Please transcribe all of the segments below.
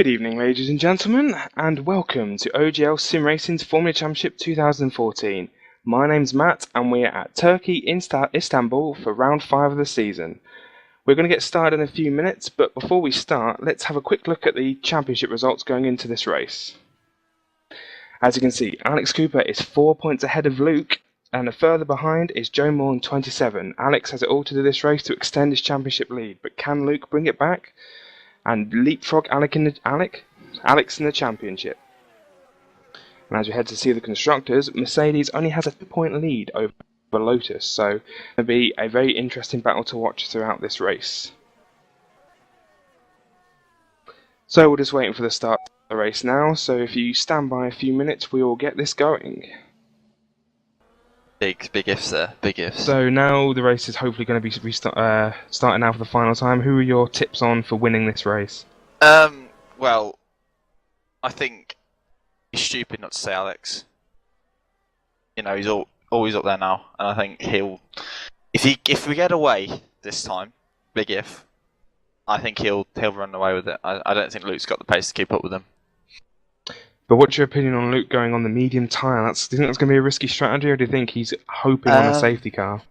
Good evening, ladies and gentlemen, and welcome to OGLSimRacing's Formula Championship 2014. My name's Matt, and we're at Turkey, Istanbul for round 5 of the season. We're going to get started in a few minutes, but before we start, let's have a quick look at the championship results going into this race. As you can see, Alex Cooper is 4 points ahead of Luke, and further behind is Joe Moore on 27. Alex has it all to do this race to extend his championship lead, but can Luke bring it back and leapfrog Alex in the championship? And as we head to see the constructors, Mercedes only has a 2-point lead over Lotus, so it'll be a very interesting battle to watch throughout this race. So we're just waiting for the start of the race now, so if you stand by a few minutes we will get this going. Big ifs there, big ifs. So now the race is hopefully going to be starting now for the final time. Who are your tips on for winning this race? Well, I think he's stupid not to say Alex. You know, he's always up there now, and I think if we get away this time, big if, I think he'll run away with it. I don't think Luke's got the pace to keep up with him. But what's your opinion on Luke going on the medium tyre? Do you think that's going to be a risky strategy, or do you think he's hoping on a safety car?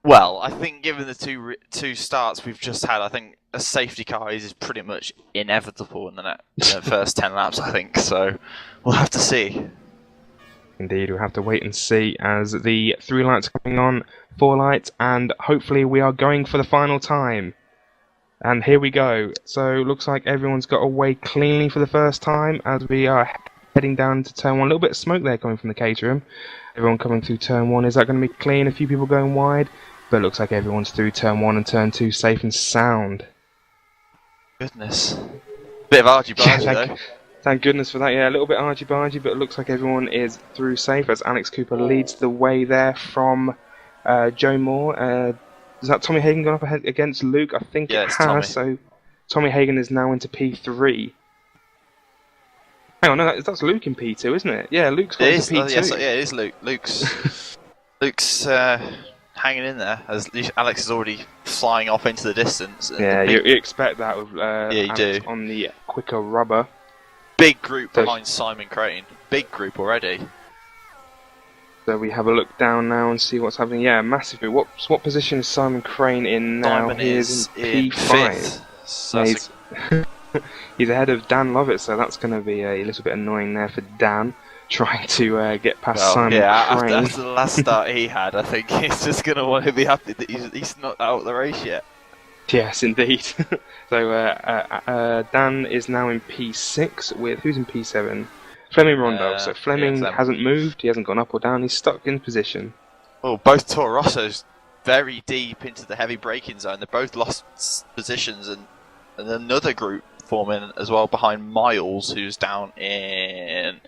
Well, I think given the two starts we've just had, I think a safety car is pretty much inevitable in the first 10 laps, I think. So we'll have to see. Indeed, we'll have to wait and see as the 3 lights are coming on, 4 lights, and hopefully we are going for the final time. And here we go. So looks like everyone's got away cleanly for the first time as we are heading down to turn 1. A little bit of smoke there coming from the caterham. Everyone coming through turn 1. Is that going to be clean? A few people going wide. But it looks like everyone's through turn 1 and turn 2 safe and sound. Goodness. Bit of argy-bargy though. Thank goodness for that. Yeah, a little bit argy-bargy, but it looks like everyone is through safe as Alex Cooper leads the way there from Joe Moore. Has that Tommy Hagen gone up ahead against Luke? I think it has. Tommy. So Tommy Hagen is now into P3. Hang on, no, that's Luke in P2, isn't it? Yeah, Luke's gone into P2. Yes, yeah, it is Luke. Luke's hanging in there as Alex is already flying off into the distance. Yeah, you expect that with you Alex do. On the quicker rubber. Big group behind Simon Crane. Big group already. So we have a look down now and see what's happening. Yeah, massive group. What position is Simon Crane in now? Simon is in P5. So he's ahead of Dan Lovett, so that's going to be a little bit annoying there for Dan, trying to get past Simon Crane. After the last start he had, I think he's just going to want to be happy that he's not out of the race yet. Yes, indeed. So Dan is now in P6 with... Who's in P7? Fleming Rondo. So Fleming hasn't moved, he hasn't gone up or down, he's stuck in position. Well, both Toro Rosso's very deep into the heavy braking zone. They both lost positions, and another group forming as well behind Miles, who's down in...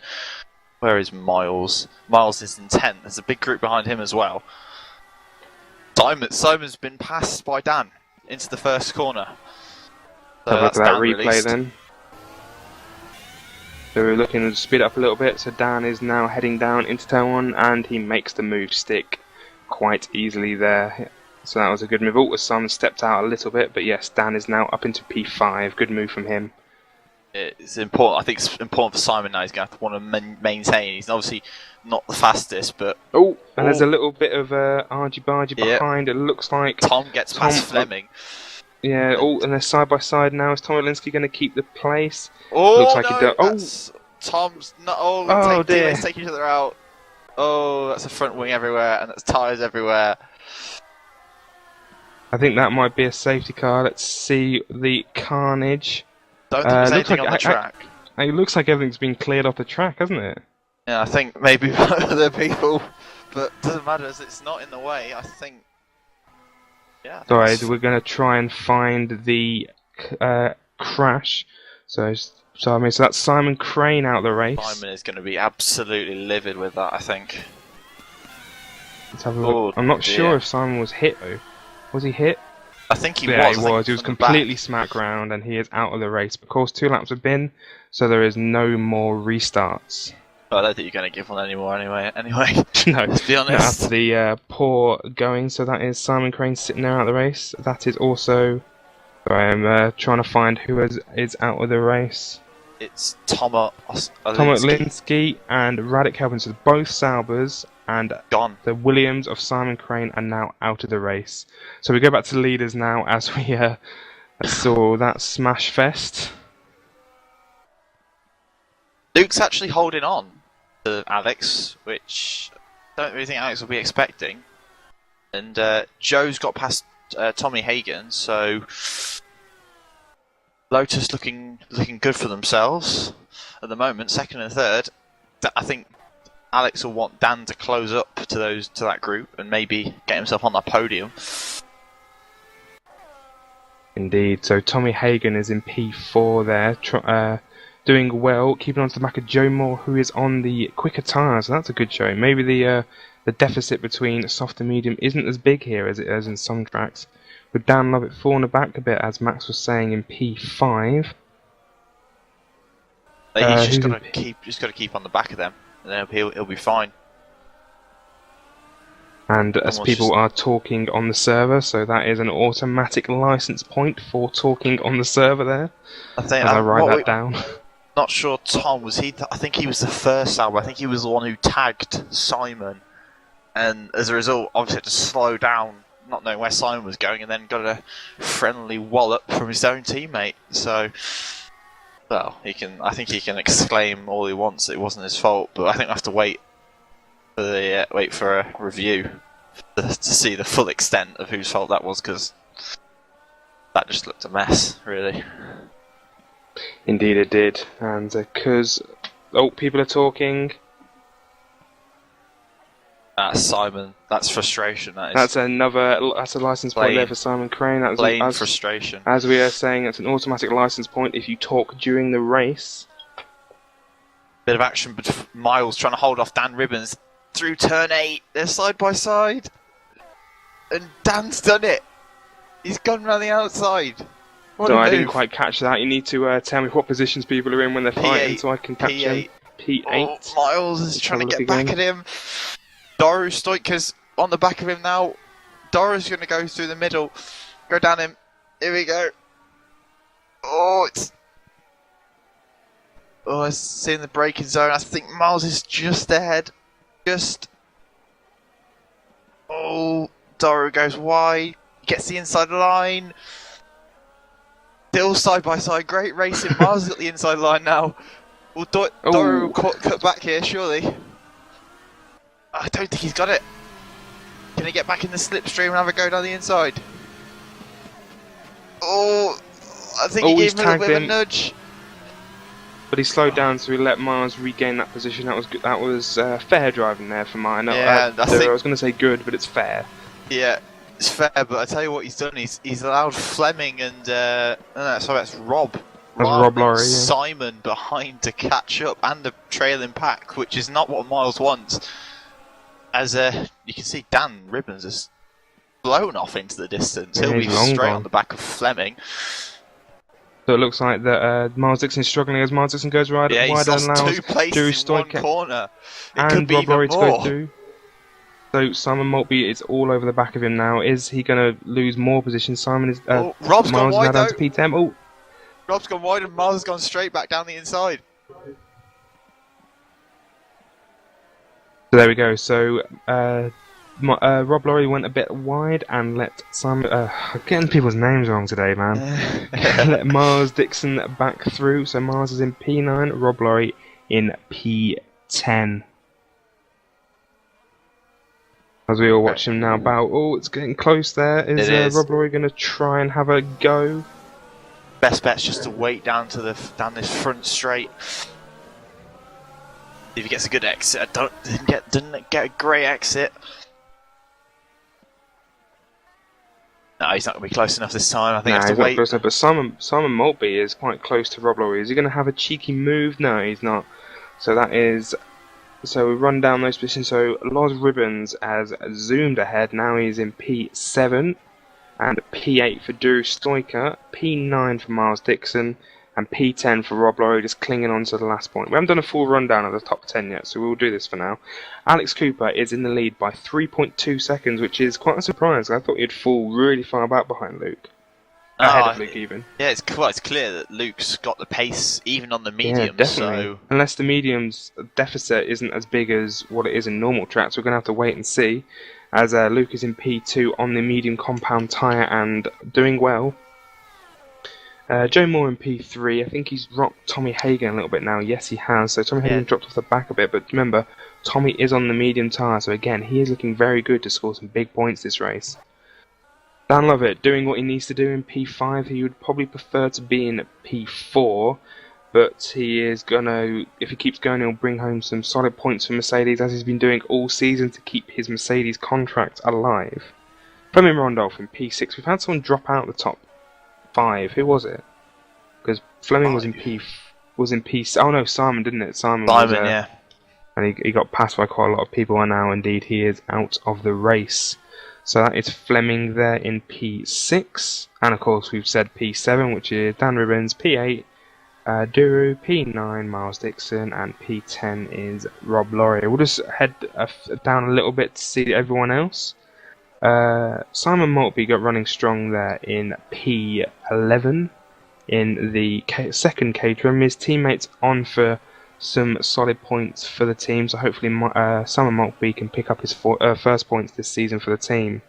Where is Miles? Miles is in 10th. There's a big group behind him as well. Simon's been passed by Dan into the first corner. So have a look at that replay released. Then. So we're looking to speed up a little bit. So Dan is now heading down into turn 1 and he makes the move stick quite easily there. So that was a good move. Oh, Simon stepped out a little bit, but yes, Dan is now up into P5. Good move from him. It's important. I think it's important for Simon now. He's going to have to want to maintain. He's obviously not the fastest, but... Oh, and there's a little bit of argy-bargy behind. It looks like... Tom gets past Fleming. Yeah, and they're side by side now. Is Tom Olinsky going to keep the place? Oh, looks like no, Tom's not... Oh, dear. Let's take each other out. Oh, that's a front wing everywhere, and that's tyres everywhere. I think that might be a safety car. Let's see the carnage. Don't think there's anything on the track. It looks like everything's been cleared off the track, hasn't it? Yeah, I think maybe other people, but it doesn't matter as it's not in the way. I think. Yeah. Sorry, we're going to try and find the crash. So that's Simon Crane out of the race. Simon is going to be absolutely livid with that, I think. Let's have a look. I'm not sure if Simon was hit though. Was he hit? I think he yeah, was. He was completely smack round and he is out of the race. Of course, 2 laps have been, so there is no more restarts. I don't think you're going to give one anymore anyway. No, let's be honest. After the poor going, so that is Simon Crane sitting there out of the race. That is also So I'm trying to find who is out of the race. It's Tomo Linsky and Radek Helpin. So both Saubers and gone. The Williams of Simon Crane are now out of the race. So we go back to leaders now as we saw that smash fest. Luke's actually holding on to Alex, which I don't really think Alex will be expecting. And Joe's got past Tommy Hagen, so Lotus looking good for themselves at the moment, second and third. I think Alex will want Dan to close up to that group and maybe get himself on that podium. Indeed. So Tommy Hagen is in P4 there, doing well, keeping on to the back of Joe Moore, who is on the quicker tyres. So that's a good show. Maybe the deficit between soft and medium isn't as big here as it is in some tracks. With Dan Lovett falling back a bit, as Max was saying, in P5. He's just got to keep on the back of them, and then he'll be fine. And as people are talking on the server, so that is an automatic license point for talking on the server there. I write that down. Not sure, Tom, was he? I think he was the first Sauber. I think he was the one who tagged Simon, and as a result, obviously had to slow down, not knowing where Simon was going, and then got a friendly wallop from his own teammate. So, well, I think he can exclaim all he wants that it wasn't his fault, but I think we have to wait for a review to see the full extent of whose fault that was, because that just looked a mess, really. Indeed it did, and because people are talking. That's Simon. That's frustration. That's a license point there for Simon Crane. That's plain frustration. As we are saying, it's an automatic license point if you talk during the race. Bit of action, but Miles trying to hold off Dan Ribbons through turn 8. They're side by side, and Dan's done it. He's gone around the outside. So I didn't quite catch that. You need to tell me what positions people are in when they're fighting, so I can catch them. P8. Oh, Miles is trying to get back at him. Doru Stoika's on the back of him now. Doru's going to go through the middle, go down him. Here we go. It's in the braking zone. I think Miles is just ahead. Doru goes wide, gets the inside line. Still side by side, great racing. Miles has got the inside line now. Will Doru cut back here, surely? I don't think he's got it. Can he get back in the slipstream and have a go down the inside? I think he gave him a little bit of a nudge. But he slowed down, so he let Miles regain that position. That was good. That was fair driving there for mine. I was going to say good, but it's fair. Yeah, it's fair. But I tell you what he's done. He's allowed Fleming and that's Rob. That's Rob Lorry. Simon behind to catch up and a trailing pack, which is not what Miles wants. As you can see, Dan Ribbons has blown off into the distance. He'll be straight on the back of Fleming. So it looks like that Miles Dixon is struggling as Miles Dixon goes wide and allows two places in one corner. It could be Rob even Lorry more. To go through. So Simon Maltby is all over the back of him now. Is he going to lose more position? Simon is. Rob's gone wide down to P10. Rob's gone wide and Miles has gone straight back down the inside. So there we go. So Rob Lorry went a bit wide and let Simon. I'm getting people's names wrong today, man. Let Miles Dixon back through. So Miles is in P9, Rob Lorry in P10. As we all watch him now bow. It's getting close there. Is Rob Lorry going to try and have a go? Best bet's just to wait down this front straight. If he gets a good exit, didn't get a great exit. No, he's not going to be close enough this time. I think I have to wait. Close enough, but Simon Maltby is quite close to Rob Lorry. Is he going to have a cheeky move? No, he's not. So that is. So we run down those positions. So Loz Ribbons has zoomed ahead. Now he's in P7 and P8 for Drew Stoiker, P9 for Miles Dixon, and P10 for Rob Lorry, just clinging on to the last point. We haven't done a full rundown of the top 10 yet, so we'll do this for now. Alex Cooper is in the lead by 3.2 seconds, which is quite a surprise. I thought he'd fall really far back behind Luke. ahead of Luke even. Yeah, it's clear that Luke's got the pace even on the mediums. Yeah, definitely. So unless the mediums deficit isn't as big as what it is in normal tracks, we're going to have to wait and see. As Luke is in P2 on the medium compound tyre and doing well. Joe Moore in P3, I think he's rocked Tommy Hagen a little bit now. Yes, he has. So Tommy Hagen dropped off the back a bit, but remember, Tommy is on the medium tyre, so again, he is looking very good to score some big points this race. Dan Lovett doing what he needs to do in P5. He would probably prefer to be in P4, but he is gonna, if he keeps going, he'll bring home some solid points for Mercedes, as he's been doing all season to keep his Mercedes contract alive. Fleming Randolph in P6. We've had someone drop out the top 5. Who was it? Because Fleming was in P. Oh no, Simon, didn't it? Simon was, yeah. And he got passed by quite a lot of people, and now indeed he is out of the race. So that is Fleming there in P6, and of course we've said P7, which is Dan Ribbons, P8, Duru, P9, Miles Dixon, and P10 is Rob Laurier. We'll just head down a little bit to see everyone else. Simon Maltby got running strong there in P11 in the second caterer. His teammates on for some solid points for the team, so hopefully Simon Maltby can pick up his first points this season for the team.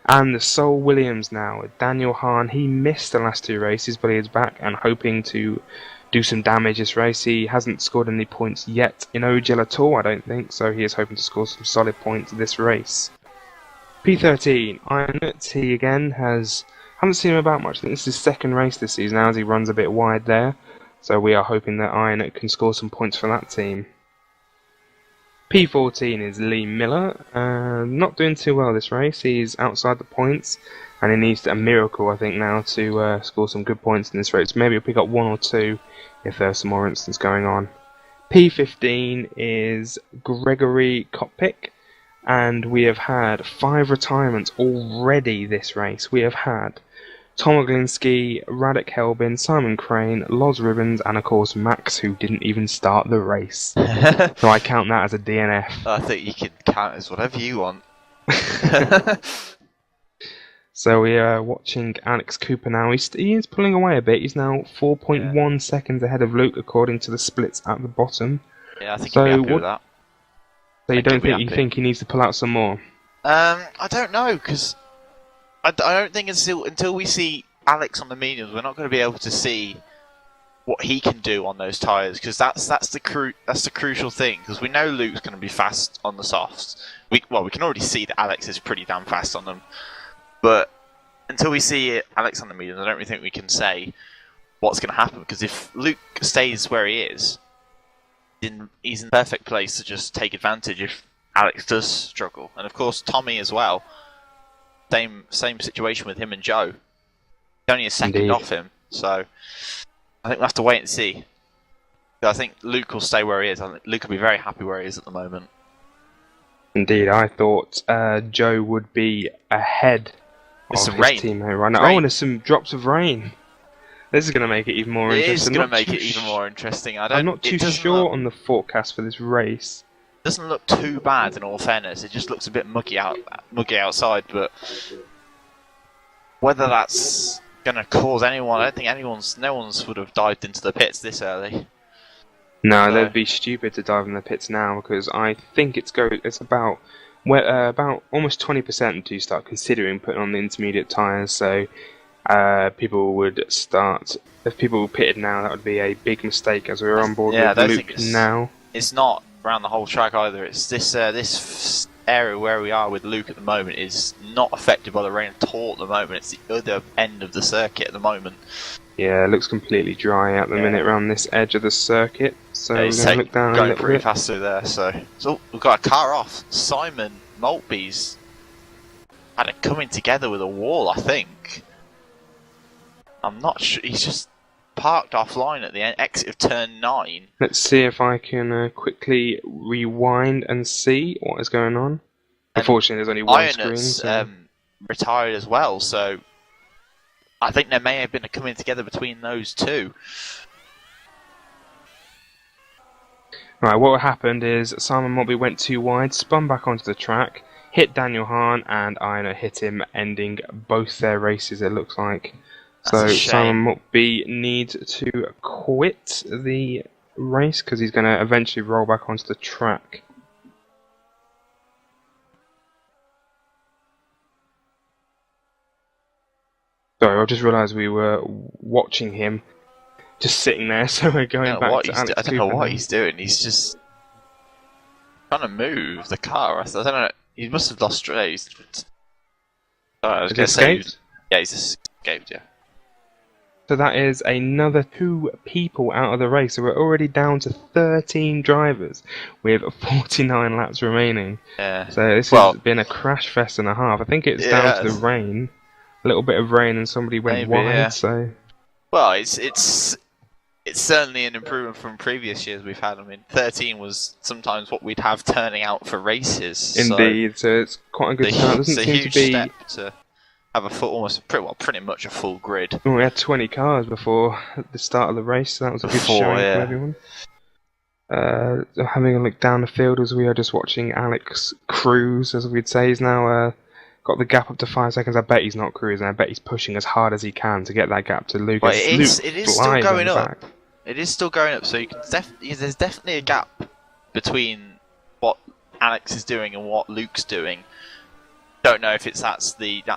And the Sol Williams now, Daniel Hahn, he missed the last 2 races, but he is back and hoping to do some damage this race. He hasn't scored any points yet in OGL at all, I don't think, so he is hoping to score some solid points this race. P13, Ironut, he again haven't seen him about much. I think this is his second race this season now, as he runs a bit wide there. So we are hoping that Ironut can score some points for that team. P14 is Lee Miller. Not doing too well this race. He's outside the points, and he needs a miracle, I think, now to score some good points in this race. Maybe he'll pick up 1 or 2 if there's some more incidents going on. P15 is Gregory Koppick. And we have had 5 retirements already this race. We have had Tom Oglinski, Radek Helbin, Simon Crane, Loz Ribbons, and of course Max, who didn't even start the race. So I count that as a DNF. I think you can count as whatever you want. So we are watching Alex Cooper now. He is pulling away a bit. He's now 4.1 seconds ahead of Luke, according to the splits at the bottom. Yeah, I think he'll be happy with that. So you think he needs to pull out some more? I don't know, because I don't think until we see Alex on the mediums, we're not going to be able to see what he can do on those tyres, because that's the crucial thing, because we know Luke's going to be fast on the softs. We can already see that Alex is pretty damn fast on them, but until we see Alex on the mediums, I don't really think we can say what's going to happen, because if Luke stays where he is, he's in the perfect place to just take advantage if Alex does struggle. And of course Tommy as well, same situation with him and Joe. He's only a second off him, so I think we'll have to wait and see. I think Luke will stay where he is. I think Luke will be very happy where he is at the moment. Indeed, I thought Joe would be ahead of his teammate right now. Oh, and there's some drops of rain. This is going to make it even more interesting. It is going to make it even more interesting. I'm not too sure on the forecast for this race. It doesn't look too bad, in all fairness. It just looks a bit muggy outside, but whether that's going to cause anyone, I don't think no one's would have dived into the pits this early. No, they'd be stupid to dive in the pits now, because I think it's about almost 20% to start considering putting on the intermediate tyres. So people would start. If people pitted now, that would be a big mistake, as we're on board with Luke now. It's not around the whole track either. It's this area where we are with Luke at the moment is not affected by the rain at all at the moment. It's the other end of the circuit at the moment. Yeah, it looks completely dry at the minute around this edge of the circuit. So we're going to look down a little bit. Going pretty fast through there. So we've got a car off. Simon Maltby's had it coming together with a wall, I think. I'm not sure. He's just parked offline at the exit of turn 9. Let's see if I can quickly rewind and see what is going on. Unfortunately, there's only one screen. So. Retired as well, so I think there may have been a coming together between those two. Right, what happened is Simon Maltby went too wide, spun back onto the track, hit Daniel Hahn, and Ina hit him, ending both their races, it looks like. So a shame. Simon Mukby needs to quit the race because he's going to eventually roll back onto the track. Sorry, I just realised we were watching him just sitting there, so we're going back to Alex I don't know what he's doing. He's just trying to move the car. I don't know. He must have lost race. I was going to say, yeah, he's escaped. Yeah. So that is another 2 people out of the race. So we're already down to 13 drivers with 49 laps remaining. Yeah. So this has been a crash fest and a half. I think it's down to the rain. A little bit of rain and somebody went wide. Yeah. So. Well, it's certainly an improvement from previous years we've had. I mean, 13 was sometimes what we'd have turning out for races. Indeed, so it's quite a good start. Doesn't it's a seem huge to be step to have a pretty much a full grid. Well, we had 20 cars before the start of the race, so that was a good showing for everyone. Having a look down the field as we are just watching Alex cruise, as we'd say. He's now got the gap up to 5 seconds. I bet he's not cruising. I bet he's pushing as hard as he can to get that gap to Lucas. Well, it is still going up. It is still going up, so you can there's definitely a gap between what Alex is doing and what Luke's doing. Don't know if that's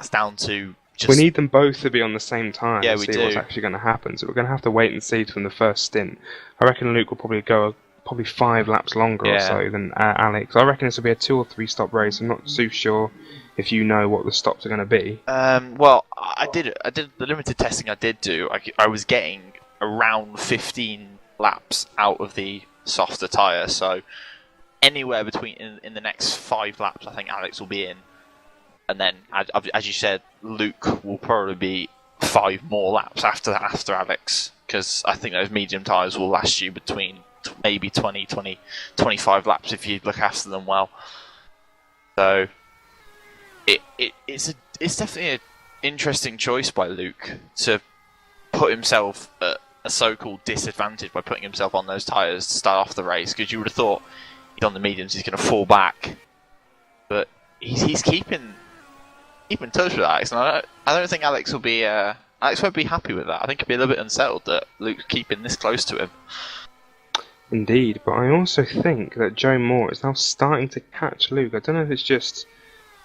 down to just... We need them both to be on the same time to see do. what's actually going to happen. So we're going to have to wait and see from the first stint. I reckon Luke will probably go 5 laps longer or so than Alex. I reckon this will be a 2 or 3 stop race. I'm not too sure if you know what the stops are going to be. Well, I did the limited testing I did do. I was getting around 15 laps out of the softer tyre, so anywhere between in the next 5 laps, I think Alex will be in. And then, as you said, Luke will probably be 5 more laps after Alex, because I think those medium tyres will last you between maybe 25 laps if you look after them well. So it's definitely an interesting choice by Luke to put himself at a so-called disadvantage by putting himself on those tyres to start off the race, because you would have thought he's on the mediums, he's going to fall back, but he's keeping touch with Alex, and I don't think Alex won't be happy with that. I think he'll be a little bit unsettled that Luke's keeping this close to him. Indeed, but I also think that Joe Moore is now starting to catch Luke. I don't know if it's just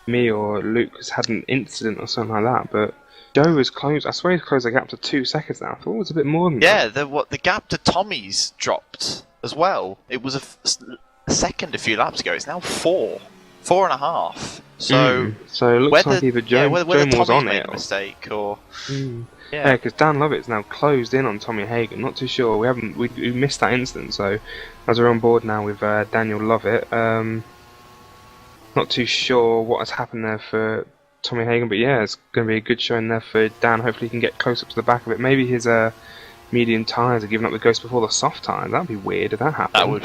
me or Luke has had an incident or something like that, but Joe has closed. I swear he's closed the gap to 2 seconds now. I thought it was a bit more than that. Yeah, the gap to Tommy's dropped as well. It was a second a few laps ago. It's now 4.5. So it looks like either Joe Moore's on made it a mistake or yeah, because Dan Lovett's now closed in on Tommy Hagen. Not too sure. We missed that incident. So as we're on board now with Daniel Lovett, not too sure what has happened there for Tommy Hagen, but yeah, it's going to be a good showing there for Dan. Hopefully he can get close up to the back of it. Maybe his medium tyres are giving up the ghost before the soft tyres. That'd be weird if that happened. That would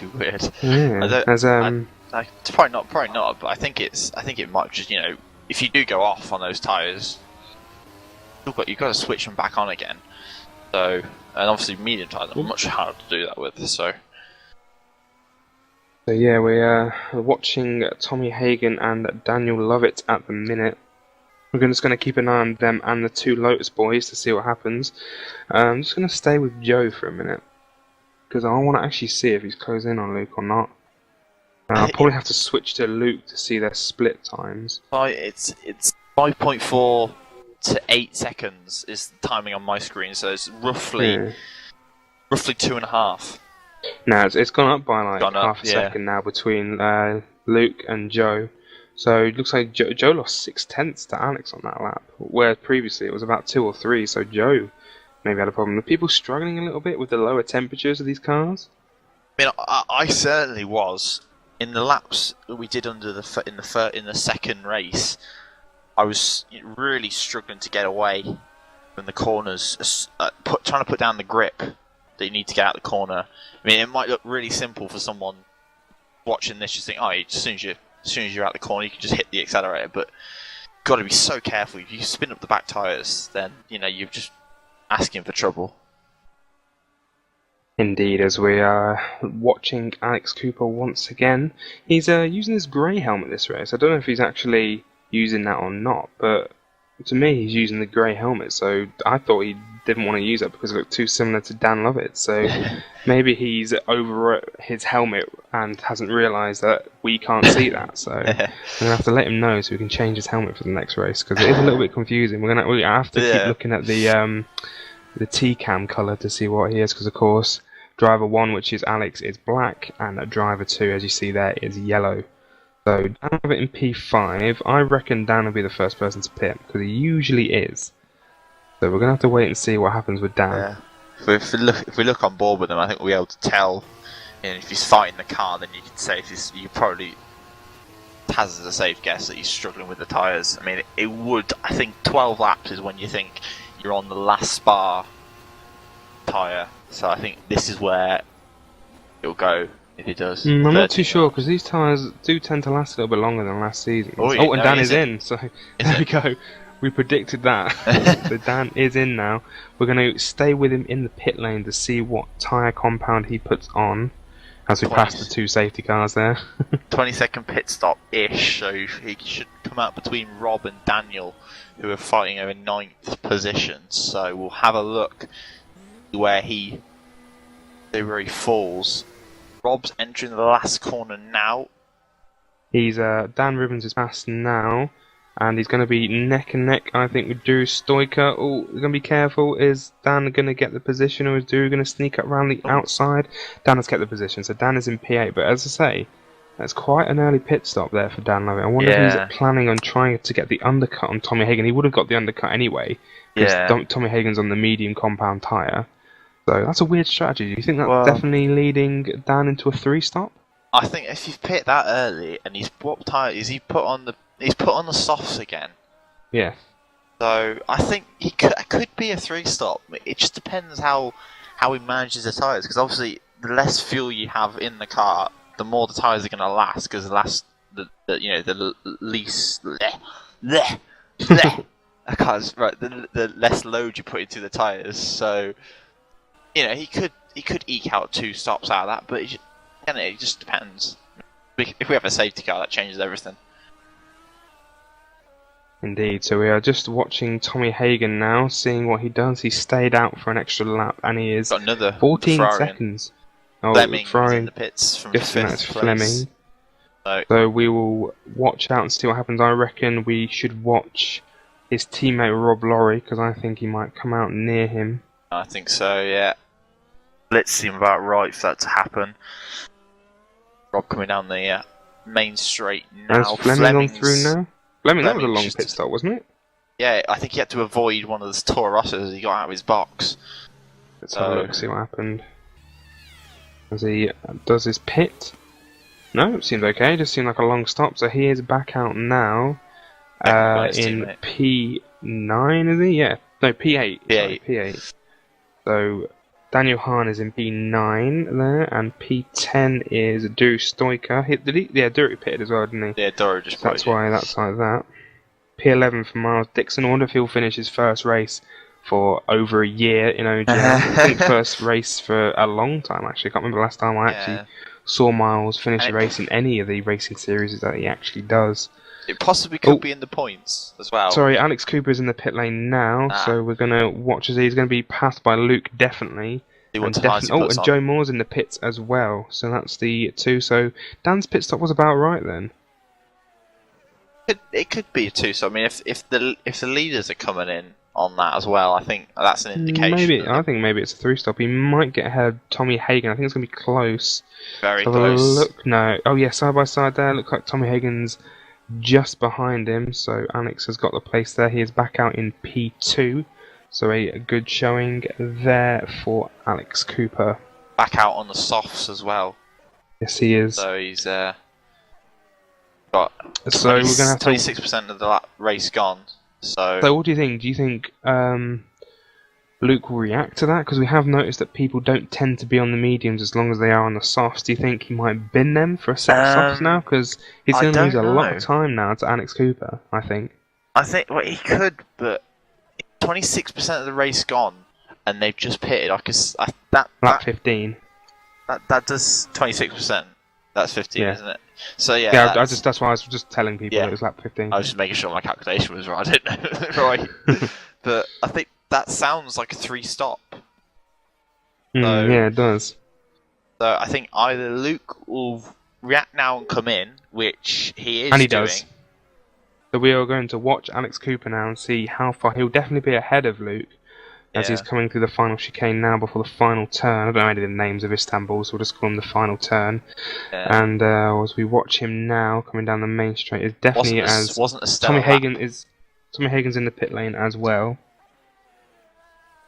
be weird. Yeah. It's probably not. But I think it might just, if you do go off on those tyres, you've got to switch them back on again. So, and obviously medium tyres are much harder to do that with. So yeah, we're watching Tommy Hagen and Daniel Lovett at the minute. We're just going to keep an eye on them and the 2 Lotus boys to see what happens. I'm just going to stay with Joe for a minute, because I want to actually see if he's closed in on Luke or not. I'll probably have to switch to Luke to see their split times. It's 5.4 to 8 seconds is the timing on my screen, so it's roughly 2.5. No, it's gone up by like half a second now between Luke and Joe. So it looks like Joe lost 6/10 to Alex on that lap, where previously it was about 2 or 3. So Joe maybe had a problem. Are people struggling a little bit with the lower temperatures of these cars? I mean, I certainly was. In the laps that we did in the second race, I was really struggling to get away from the corners, trying to put down the grip that you need to get out the corner. I mean, it might look really simple for someone watching this, just think, as soon as you're out the corner, you can just hit the accelerator. But you've got to be so careful. If you spin up the back tyres, then you're just asking for trouble. Indeed, as we are watching Alex Cooper once again, he's using his grey helmet this race. I don't know if he's actually using that or not, but To me, he's using the grey helmet, so I thought he didn't want to use it because it looked too similar to Dan Lovett. So maybe he's over his helmet and hasn't realised that we can't see that. So we're gonna have to let him know so we can change his helmet for the next race because it is a little bit confusing. We have to keep looking at the T-cam colour to see what he is because of course driver 1, which is Alex, is black, and driver 2, as you see there, is yellow. So Dan Lovett in P5, I reckon Dan will be the first person to pit, because he usually is. So we're going to have to wait and see what happens with Dan. Yeah. If we look on board with him, I think we'll be able to tell. If he's fighting the car, then you can say you probably has as a safe guess that he's struggling with the tyres. I mean, it would. I think 12 laps is when you think you're on the last spar tyre. So I think this is where it'll go. If he does. I'm not too sure because these tyres do tend to last a little bit longer than last season. And Dan is in, so there we go. We predicted that. So Dan is in now. We're going to stay with him in the pit lane to see what tyre compound he puts on as we pass the 2 safety cars there. 20-second pit stop-ish, so he should come out between Rob and Daniel, who are fighting over 9th position. So we'll have a look where he falls. Rob's entering the last corner now. He's Dan Ribbons is passed now, and he's going to be neck and neck, I think, with Drew Stoiker. Oh, we're going to be careful. Is Dan going to get the position, or is Drew going to sneak up around the outside? Dan has kept the position, so Dan is in P8. But as I say, that's quite an early pit stop there for Dan Lovett. I wonder if he's planning on trying to get the undercut on Tommy Hagen. He would have got the undercut anyway, because Tommy Hagen's on the medium compound tyre. So that's a weird strategy. Do you think that's definitely leading Dan into a 3-stop? I think if you pit that early and what tyre is he put on the softs again? Yeah. So I think it could be a 3-stop. It just depends how he manages the tyres because obviously the less fuel you have in the car, the more the tyres are going to last because the least the less load you put into the tyres. So. He could eke out 2 stops out of that, but it just depends. If we have a safety car, that changes everything. Indeed, so we are just watching Tommy Hagen now, seeing what he does. He stayed out for an extra lap, and he is got another 14 seconds. Oh, Fleming is in the pits from 5th place. Fleming. So we will watch out and see what happens. I reckon we should watch his teammate Rob Lorry, because I think he might come out near him. I think so, yeah. Let's seem about right for that to happen. Rob coming down the main straight now. Has Fleming gone through now? Fleming, that was a long pit stop, wasn't it? Yeah, I think he had to avoid one of the Toro Rossos as he got out of his box. Let's have a look, see what happened. As he does his pit. No, it seems okay, just seemed like a long stop, so he is back out now. In P9, is he? Yeah. No, P8. P8. So Daniel Hahn is in P9 there, and P10 is Drew Stoiker. Dury pitted as well, didn't he? Yeah, Dory just. That's why that's like that. P11 for Miles Dixon. I wonder if he'll finish his first race for over a year in OGL. I think first race for a long time actually. I can't remember the last time I actually saw Miles finish a race in any of the racing series that he actually does. It possibly could be in the points as well. Sorry, Alex Cooper is in the pit lane now, so we're going to watch as he's going to be passed by Luke, definitely. And Joe Moore's in the pits as well, so that's the 2. So Dan's pit stop was about right then. It could be a 2. So I mean, if the leaders are coming in on that as well, I think that's an indication. I think maybe it's a 3-stop. He might get ahead of Tommy Hagen. I think it's going to be close. Very close. Side by side there. Looks like Tommy Hagen's just behind him, so Alex has got the place there. He is back out in P2, so a good showing there for Alex Cooper. Back out on the softs as well. Yes, he is. So he's got we're gonna have 26% of the race gone. So what do you think? Do you think Luke will react to that? Because we have noticed that people don't tend to be on the mediums as long as they are on the softs. Do you think he might bin them for a set of softs now? Because he's going to lose a lot of time now to Alex Cooper, I think. He could, but 26% of the race gone, and they've just pitted. Lap 15. That does 26%. That's 15, Yeah. isn't it? So yeah, Yeah, that's that's why I was just telling people Yeah. it was lap 15. I was just making sure my calculation was right. I didn't know. Right. But I think that sounds like a 3-stop. So, Yeah, it does. So I think either Luke will react now and come in, which he is And he doing. does. So we are going to watch Alex Cooper now and see how far he'll definitely be ahead of Luke as he's coming through the final chicane now before the final turn. I don't know any of the names of Istanbul, so we'll just call him the final turn. Yeah. And as we watch him now coming down the main straight, it's definitely wasn't a Tommy stellar Hagen lap. Tommy Hagen's in the pit lane as well.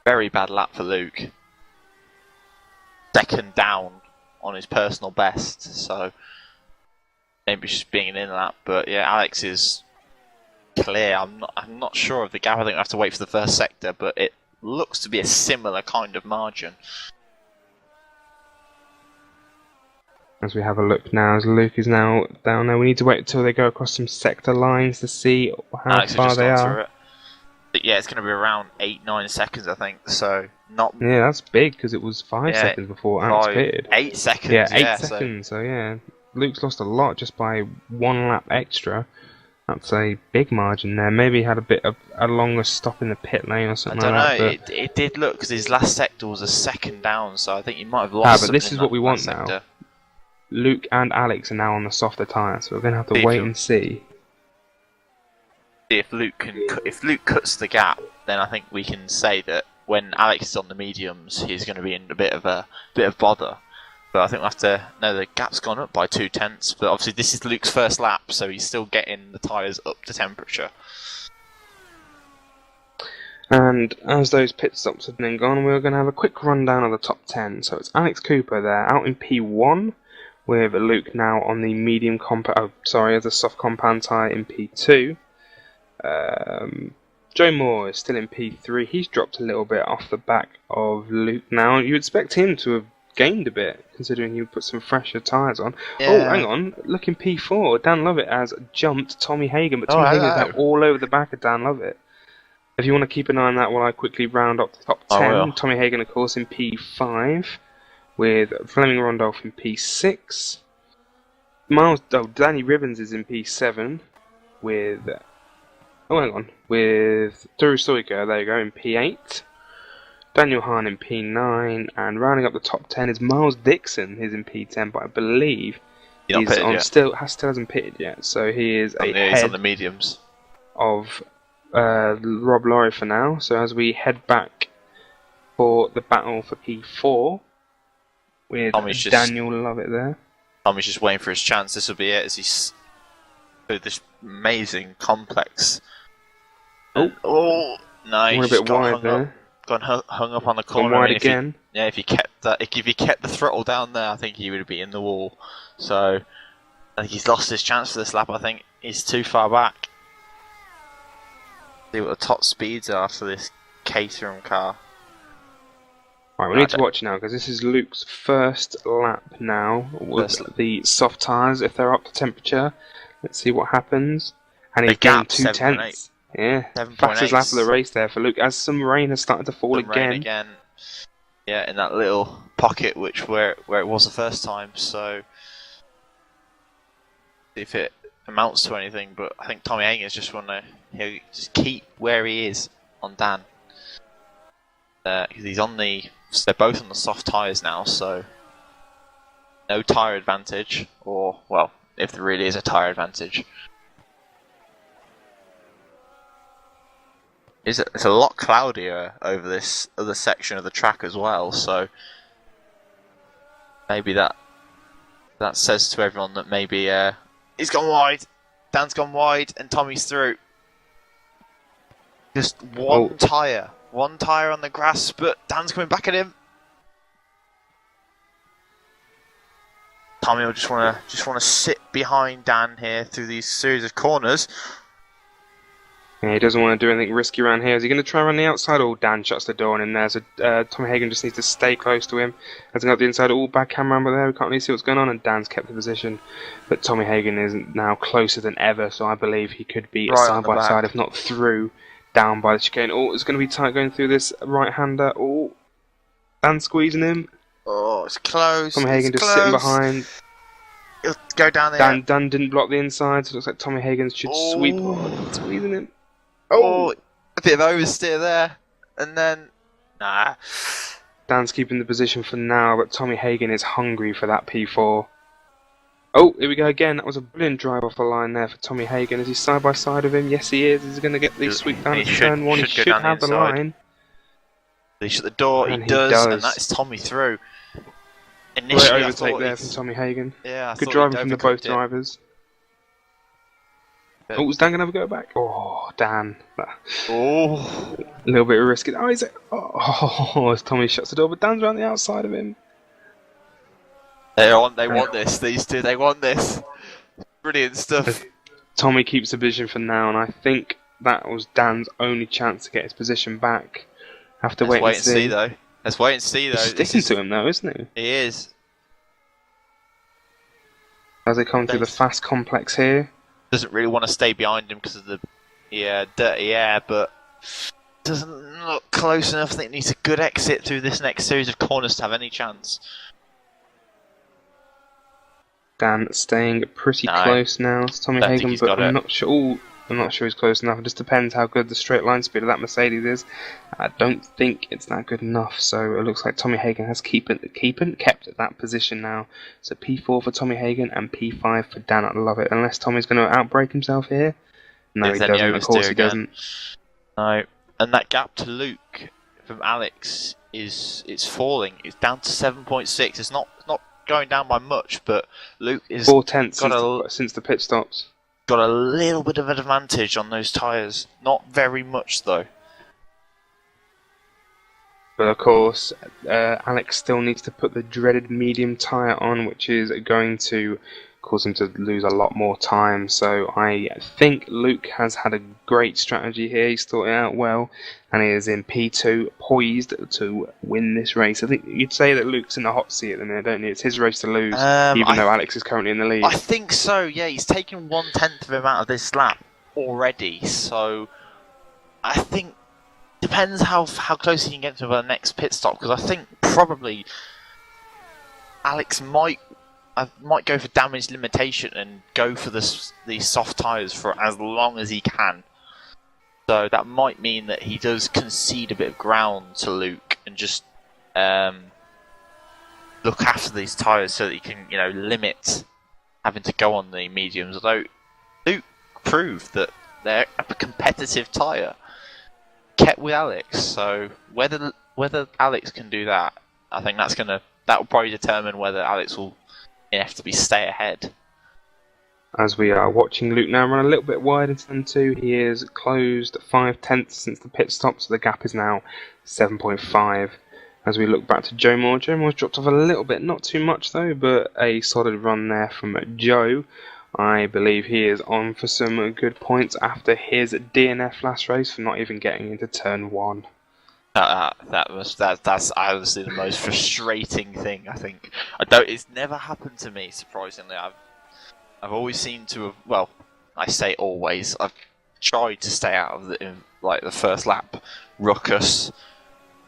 Very bad lap for Luke. Second down on his personal best, so maybe just being an in lap. But yeah, Alex is clear. I'm not sure of the gap. I think I have to wait for the first sector, but it looks to be a similar kind of margin. As we have a look now, as Luke is now down there, we need to wait until they go across some sector lines to see how Alex far has just they gone are. through it. But yeah, it's going to be around 8-9 seconds, I think. So not. Yeah, that's big because it was 5 seconds before Alex pitted. 8 seconds. Yeah, 8 seconds. So yeah, Luke's lost a lot just by 1 lap extra. That's a big margin there. Maybe he had a bit of a longer stop in the pit lane or something like that. I don't know. It did look because his last sector was a second down, so I think he might have lost. But this is what we want now. now. Luke and Alex are now on the softer tyre, so we're going to have to wait and see. If Luke cuts the gap, then I think we can say that when Alex is on the mediums, he's going to be in a bit of bother. But I think we'll have to know the gap's gone up by 0.2. But obviously this is Luke's first lap, so he's still getting the tyres up to temperature. And as those pit stops have been gone, we're going to have a quick rundown of the top 10. So it's Alex Cooper there, out in P1, with Luke now on the medium the soft compound tyre in P2. Joe Moore is still in P3. He's dropped a little bit off the back of Luke now. You expect him to have gained a bit, considering he put some fresher tyres on. Yeah. Oh, hang on. Look in P4. Dan Lovett has jumped Tommy Hagen, but Tommy Hagen is now all over the back of Dan Lovett. If you want to keep an eye on that while I quickly round up the top 10, Tommy Hagen, of course, in P5, with Fleming Randolph in P6. Danny Ribbons is in P7, with... Oh, hang on. With Duru Stoica, there you go, in P8. Daniel Hahn in P9. And rounding up the top 10 is Miles Dixon, who's in P10, but I believe still hasn't pitted yet. So he is he's on the mediums of Rob Laurie for now. So as we head back for the battle for P4 with Daniel Lovett there. Tommy's just waiting for his chance. This will be it as he's through this amazing complex. No, he's a bit wide there. Hung up on the corner. Wide again. If he kept the throttle down there, I think he would be in the wall. So I think he's lost his chance for this lap. I think he's too far back. See what the top speeds are for this Caterham car. Right, we need to watch now because this is Luke's first lap now with the soft tyres if they're up to temperature. Let's see what happens. And he's gained 2 tenths. Yeah, fastest lap of the race there for Luke as some rain has started to fall again. Yeah, in that little pocket where it was the first time. So if it amounts to anything, but I think Tommy Hagen just want to just keep where he is on Dan. Because they're both on the soft tyres now, so no tyre advantage, or well, if there really is a tyre advantage. It's a lot cloudier over this other section of the track as well, so maybe that says to everyone that maybe he's gone wide, Dan's gone wide, and Tommy's through. Just one tyre on the grass, but Dan's coming back at him. Tommy will just want to sit behind Dan here through these series of corners. Yeah, he doesn't want to do anything risky around here. Is he going to try around the outside? Oh, Dan shuts the door in there. So Tommy Hagen just needs to stay close to him. As he got the inside, bad camera angle there. We can't really see what's going on, and Dan's kept the position. But Tommy Hagen is now closer than ever, so I believe he could be side by side, if not through, down by the chicane. It's going to be tight going through this right-hander. Dan squeezing him. It's close. Tommy Hagen just sitting behind. He'll go down there. Dan didn't block the inside, so it looks like Tommy Hagen should sweep. Oh, squeezing him. Oh, a bit of oversteer there, and then nah. Dan's keeping the position for now, but Tommy Hagen is hungry for that P4. Oh, here we go again. That was a brilliant drive off the line there for Tommy Hagen. Is he side by side with him? Yes, he is. He's going to get the sweep down to turn one. He should have the line. He shut the door. He does, and that's Tommy through. Great overtake there from Tommy Hagen. Yeah, good driving from the both drivers. Oh, is Dan going to have a go back? Oh, Dan. Oh. A little bit risky. Oh, as Tommy shuts the door, but Dan's around the outside of him. They want this. These two, they want this. Brilliant stuff. Tommy keeps the position for now, and I think that was Dan's only chance to get his position back. Have to wait and see, though. Let's wait and see, though. He's sticking to him, though, isn't he? He is. As they come through the fast complex here. Doesn't really want to stay behind him because of the dirty air, but doesn't look close enough. I think he needs a good exit through this next series of corners to have any chance. Dan staying pretty close now to Tommy Hagen, but I'm not sure. Ooh, I'm not sure he's close enough. It just depends how good the straight line speed of that Mercedes is. I don't think it's that good enough. So it looks like Tommy Hagen has kept at that position now. So P4 for Tommy Hagen and P5 for Dan. I love it. Unless Tommy's going to outbrake himself here. No, he doesn't. Of course he doesn't. No, and that gap to Luke from Alex it's falling. It's down to 7.6. It's not going down by much, but Luke is 4/10 since the pit stops. Got a little bit of an advantage on those tyres. Not very much though. But of course, Alex still needs to put the dreaded medium tyre on, which is going to cause him to lose a lot more time. So I think Luke has had a great strategy here. He's thought it out well, and he is in P2, poised to win this race. I think you'd say that Luke's in the hot seat at the minute, don't you? It's his race to lose, even though Alex is currently in the lead. I think so, yeah. He's taken 1/10 of him out of this lap already, so I think depends how close he can get to the next pit stop, because I think probably Alex might go for damage limitation and go for these soft tyres for as long as he can. So that might mean that he does concede a bit of ground to Luke and just look after these tyres so that he can, limit having to go on the mediums. Although Luke proved that they're a competitive tyre, kept with Alex. So whether Alex can do that, I think that will probably determine whether Alex will inevitably stay ahead. As we are watching Luke now run a little bit wide in turn 2, he is closed 5/10 since the pit stop, so the gap is now 7.5. As we look back to Joe Moore, Joe Moore's dropped off a little bit, not too much though, but a solid run there from Joe. I believe he is on for some good points after his DNF last race for not even getting into turn 1. That's honestly the most frustrating thing. I think it's never happened to me. Surprisingly, I've always seemed to have. Well, I say always. I've tried to stay out of the first lap ruckus.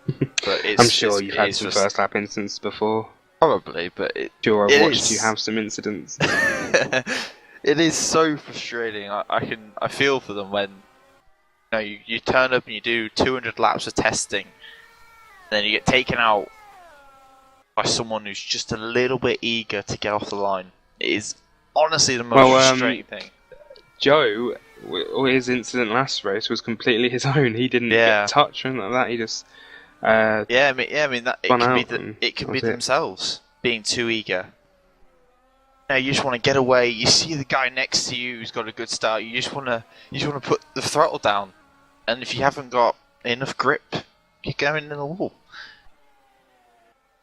But I'm sure you've had some first lap incidents before. Probably, but I've watched you have some incidents. It is so frustrating. I feel for them when. You turn up and you do 200 laps of testing, and then you get taken out by someone who's just a little bit eager to get off the line. It is honestly the most frustrating thing. Joe, his incident last race was completely his own. He didn't get touched or anything like that. He just it could be themselves being too eager. You just want to get away. You see the guy next to you who's got a good start. You just want to put the throttle down, and if you haven't got enough grip, you're going in the wall.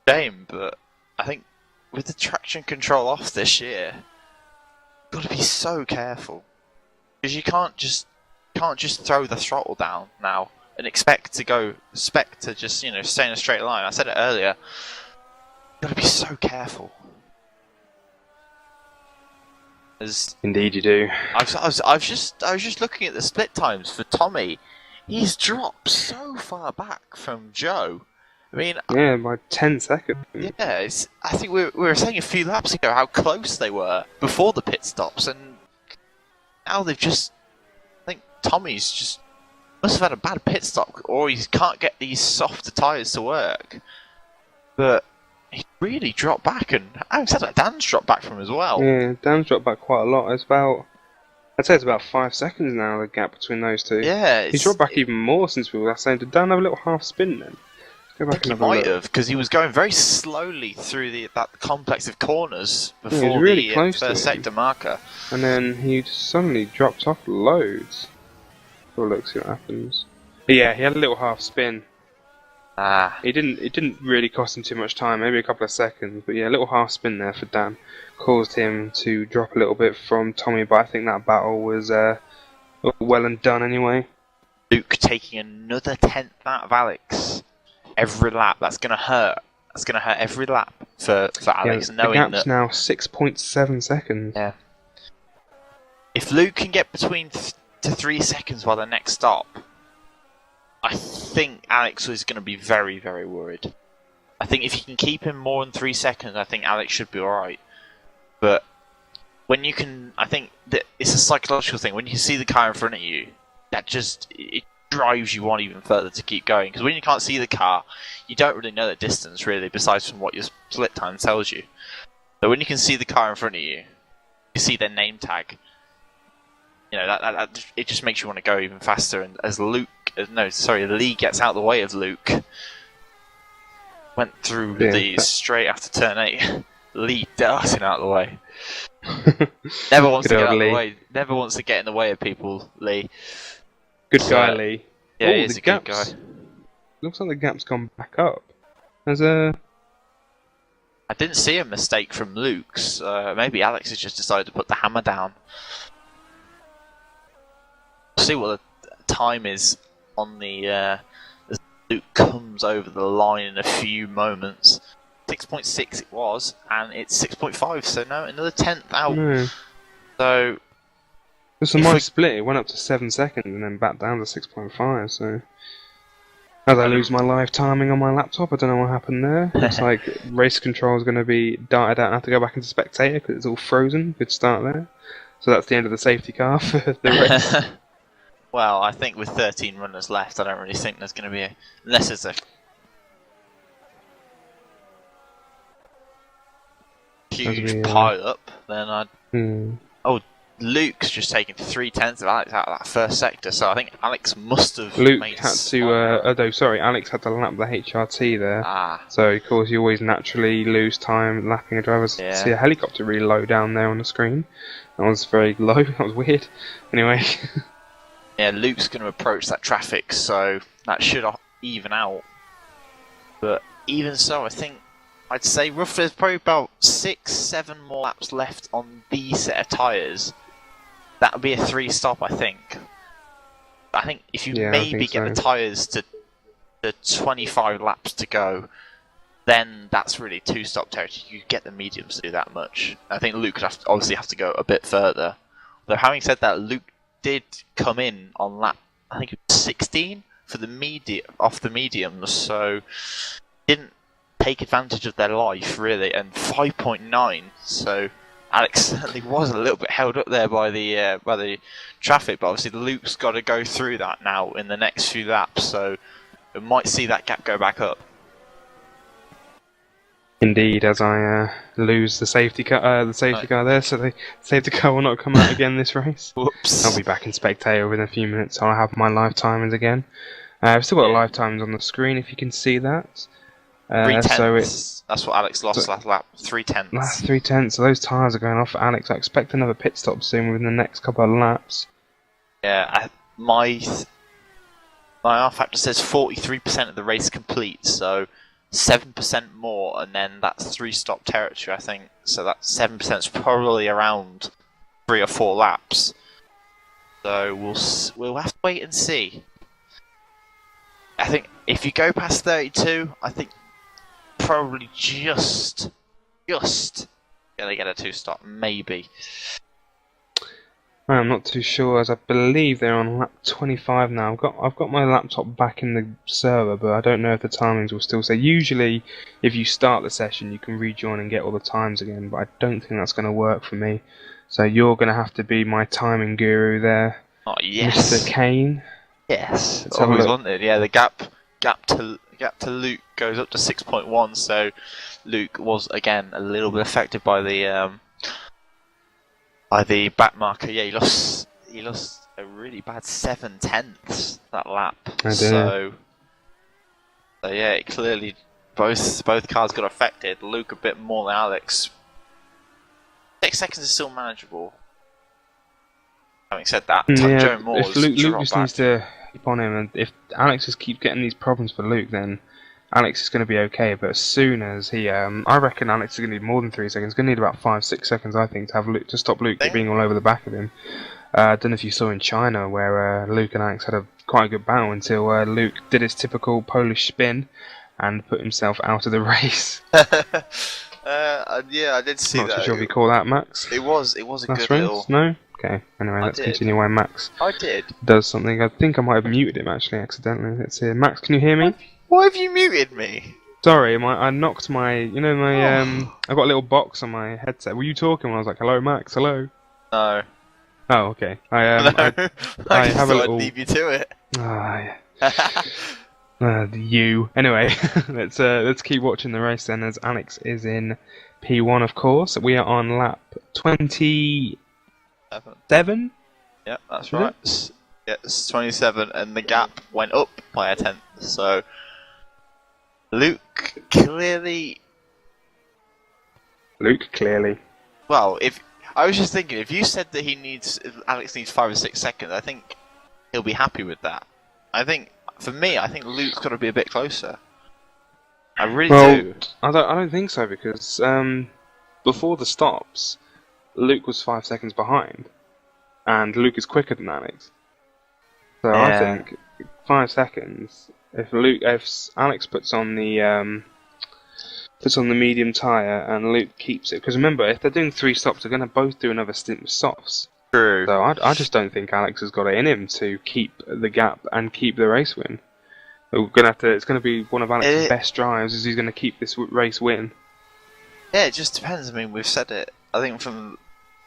Shame, but I think with the traction control off this year, you've got to be so careful, because you can't just throw the throttle down now and expect to just stay in a straight line. I said it earlier. You've got to be so careful. Indeed, you do. I was just looking at the split times for Tommy. He's dropped so far back from Joe, I mean, Yeah, by 10 seconds. yeah, I think we were saying a few laps ago how close they were before the pit stops, and now they've just. I think Tommy's just must have had a bad pit stop, or he can't get these softer tyres to work. But he really dropped back, and having said that, Dan's dropped back from him as well. Yeah, Dan's dropped back quite a lot. I'd say it's about 5 seconds now, the gap between those two. Yeah, He's dropped back even more since we were last saying. Did Dan have a little half spin then? Go back I think and he have a might look. have, because he was going very slowly through that complex of corners he was before really the close to first him. sector marker. And then he just suddenly dropped off loads. We'll look, see what happens. But yeah, he had a little half spin. It didn't really cost him too much time, maybe a couple of seconds, but yeah, a little half spin there for Dan caused him to drop a little bit from Tommy, but I think that battle was well and done anyway. Luke taking another 10th out of Alex every lap. That's going to hurt. That's going to hurt every lap for Alex, Yeah, knowing the gap's that now 6.7 seconds. Yeah. If Luke can get between to 3 seconds by the next stop, I think Alex is going to be very, very worried. I think if you can keep him more than 3 seconds, I think Alex should be alright. But when you can, I think that it's a psychological thing. When you see the car in front of you, that just it drives you on even further to keep going. Because when you can't see the car, you don't really know the distance really, besides from what your split time tells you. So when you can see the car in front of you, you see their name tag. You know that it just makes you want to go even faster. And as Lee gets out of the way of Luke, went through the straight after turn 8. Lee darting out of the way. Never wants to get out of the way. Never wants to get in the way of people. Lee. Good guy, Lee. Yeah, he is a good guy. Looks like the gap's gone back up. I didn't see a mistake from Luke's. Maybe Alex has just decided to put the hammer down. See what the time is on the as Luke comes over the line in a few moments. 6.6 it was, and it's 6.5, so no, another 10th out. No. So it's a nice split. It went up to 7 seconds and then back down to 6.5. So as I lose my live timing on my laptop, I don't know what happened there. Looks like race control is going to be darted out and I have to go back into spectator because it's all frozen. Good start there. So that's the end of the safety car for the race. Well, I think with 13 runners left, I don't really think there's going to be unless there's a huge pile up, then I'd. Oh, Luke's just taken 3/10 of Alex out of that first sector, so I think Alex must have. Alex had to lap the HRT there. So of course you always naturally lose time lapping a driver. Yeah. See a helicopter really low down there on the screen. That was very low. That was weird. Anyway. Yeah, Luke's going to approach that traffic, so that should even out. But even so, I think I'd say roughly there's probably about 6-7 more laps left on the set of tyres. That would be a 3-stop, I think. I think if you maybe get the tyres to 25 laps to go, then that's really 2-stop territory. You get the mediums to do that much. I think Luke would obviously have to go a bit further. Though having said that, Luke did come in on lap, I think it was 16 for the off the mediums, so didn't take advantage of their life really, and 5.9. So Alex certainly was a little bit held up there by the traffic, but obviously Luke's got to go through that now in the next few laps, so we might see that gap go back up. Indeed, as I lose the safety car there, so the safety car will not come out again this race. Whoops. I'll be back in spectator within a few minutes, so I'll have my live timings again. I've still got the live timings on the screen if you can see that. 3/10. So it's, that's what Alex lost last lap. 3/10. Last 3/10. So those tyres are going off for Alex. I expect another pit stop soon within the next couple of laps. Yeah, my R factor says 43% of the race complete, so 7% more, and then that's 3-stop territory, I think. So that 7% is probably around 3 or 4 laps. So we'll have to wait and see. I think if you go past 32, I think probably just gonna get a 2-stop, maybe. I'm not too sure, as I believe they're on lap 25 now. I've got my laptop back in the server, but I don't know if the timings will still say. Usually, if you start the session, you can rejoin and get all the times again, but I don't think that's going to work for me. So you're going to have to be my timing guru there, Oh yes, Mr. Kane. yes, Let's have a always look. wanted. Yeah, the gap to Luke goes up to 6.1. So Luke was again a little bit affected by the back marker. Yeah, he lost a really bad 7/10 that lap. I did. So yeah, it clearly both cars got affected. Luke a bit more than Alex. 6 seconds is still manageable. Having said that, Yeah, Joe Moore's if Luke drop just back. needs to keep on him, and if Alex just keeps getting these problems for Luke, then Alex is going to be okay. But as soon as he, I reckon Alex is going to need more than 3 seconds. Going to need about 5-6 seconds, I think, to have Luke to stop Luke being all over the back of him. I don't know if you saw in China where Luke and Alex had quite a good battle until Luke did his typical Polish spin and put himself out of the race. Yeah, I did see Not that. too sure if you call that Max. It was a Last good race? little. No? Okay, anyway, let's continue while Max I did. does something. I think I might have muted him actually accidentally. Let's see. Max, can you hear me? Why have you muted me? Sorry, I knocked my, I got a little box on my headset. Were you talking when I was like, hello Max, hello? No. Oh, okay. No. I just have a thought little... I'd leave you to it. You. Anyway, let's keep watching the race then, as Alex is in P1, of course. We are on lap 27. Yeah, that's right. Yeah, it's 27, and the gap went up by a tenth. So Luke clearly. Well, if I was just thinking, if you said that Alex needs 5 or 6 seconds, I think he'll be happy with that. I think Luke's got to be a bit closer. I really do. I don't think so, because before the stops, Luke was 5 seconds behind, and Luke is quicker than Alex. So Yeah. I think 5 seconds. If Alex puts on the medium tyre and Luke keeps it, because remember, if they're doing 3 stops, they're going to both do another stint with softs. True. So I just don't think Alex has got it in him to keep the gap and keep the race win. It's going to be one of Alex's best drives, is he's going to keep this race win. Yeah, it just depends. I mean, we've said it, I think from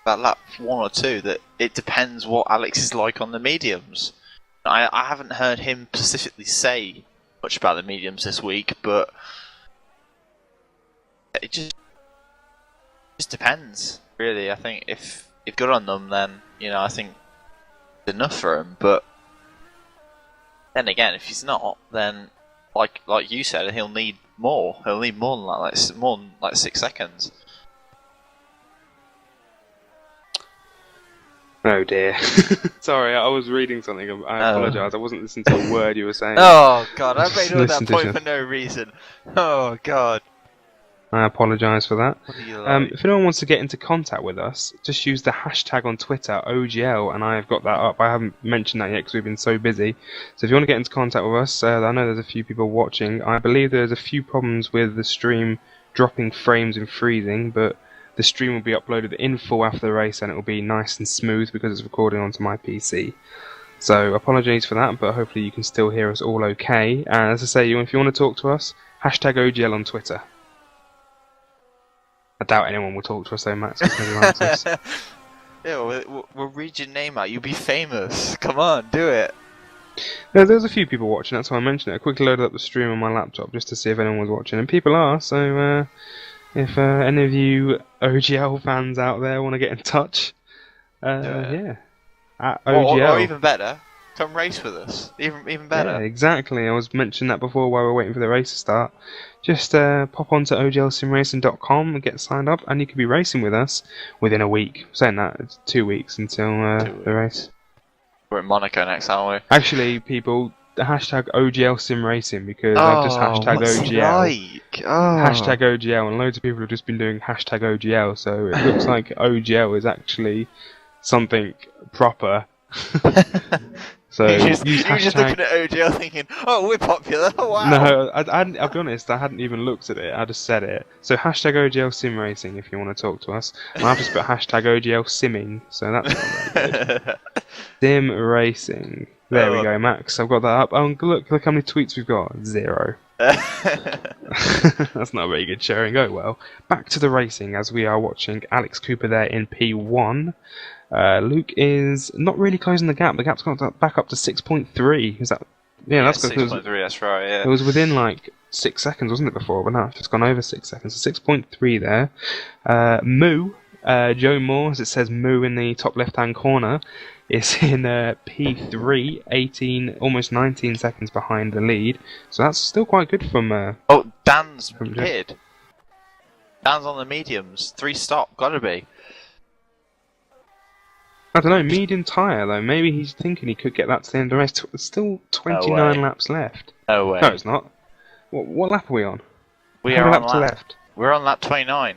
about lap 1 or 2, that it depends what Alex is like on the mediums. I haven't heard him specifically say much about the mediums this week, but it just depends, really. I think if good on them, then I think it's enough for him. But then again, if he's not, then like you said, he'll need more. He'll need more than that, more than 6 seconds. Oh dear. Sorry, I was reading something. I apologise. I wasn't listening to a word you were saying. Oh god, I made all that point for no reason. Oh god. I apologise for that. What do you like? If anyone wants to get into contact with us, just use the hashtag on Twitter, OGL, and I have got that up. I haven't mentioned that yet because we've been so busy. So if you want to get into contact with us, I know there's a few people watching. I believe there's a few problems with the stream dropping frames and freezing, but the stream will be uploaded in full after the race, and it will be nice and smooth because it's recording onto my PC. So apologies for that, but hopefully you can still hear us all okay. And as I say, if you want to talk to us, hashtag OGL on Twitter. I doubt anyone will talk to us, though, Max. Yeah, we'll read your name out. You'll be famous. Come on, do it. There's a few people watching, that's why I mentioned it. I quickly loaded up the stream on my laptop just to see if anyone was watching, and people are, so if any of you OGL fans out there want to get in touch, yeah. At OGL. Or even better, come race with us. Even better. Yeah, exactly. I was mentioning that before while we were waiting for the race to start. Just pop onto OGLSimRacing.com and get signed up, and you could be racing with us within a week. Saying that, it's 2 weeks until the race. We're in Monaco next, aren't we? Actually, people, the hashtag OGLSimRacing, because I've just hashtag OGL. Hashtag OGL, and loads of people have just been doing hashtag OGL, so it looks like OGL is actually something proper. So you use were just hashtag. looking at OGL thinking, oh, we're popular. Wow. No, I'll be honest, I hadn't even looked at it, I just said it. So hashtag OGLSimRacing if you want to talk to us. And I've just put hashtag OGLSimming, so that's not very good. Sim Racing. There we go, Max. I've got that up. Oh, look how many tweets we've got. 0. That's not a very good sharing. Oh well. Back to the racing as we are watching Alex Cooper there in P1. Luke is not really closing the gap. The gap's gone back up to 6.3. Is that? Yeah, that's good. 6.3. That's right. Yeah. It was within like 6 seconds, wasn't it, before? But now it's just gone over 6 seconds. So 6.3 there. Joe Moore, as it says Moo in the top left-hand corner, is in P3, 18, almost 19 seconds behind the lead. So that's still quite good from... oh, Dan's pitted. Dan's on the mediums. 3 stop, gotta be. I don't know, medium tyre though. Maybe he's thinking he could get that to the end of the race. There's still 29 laps left. No way. No, it's not. What lap are we on? We How are many on laps left? We're on lap 29.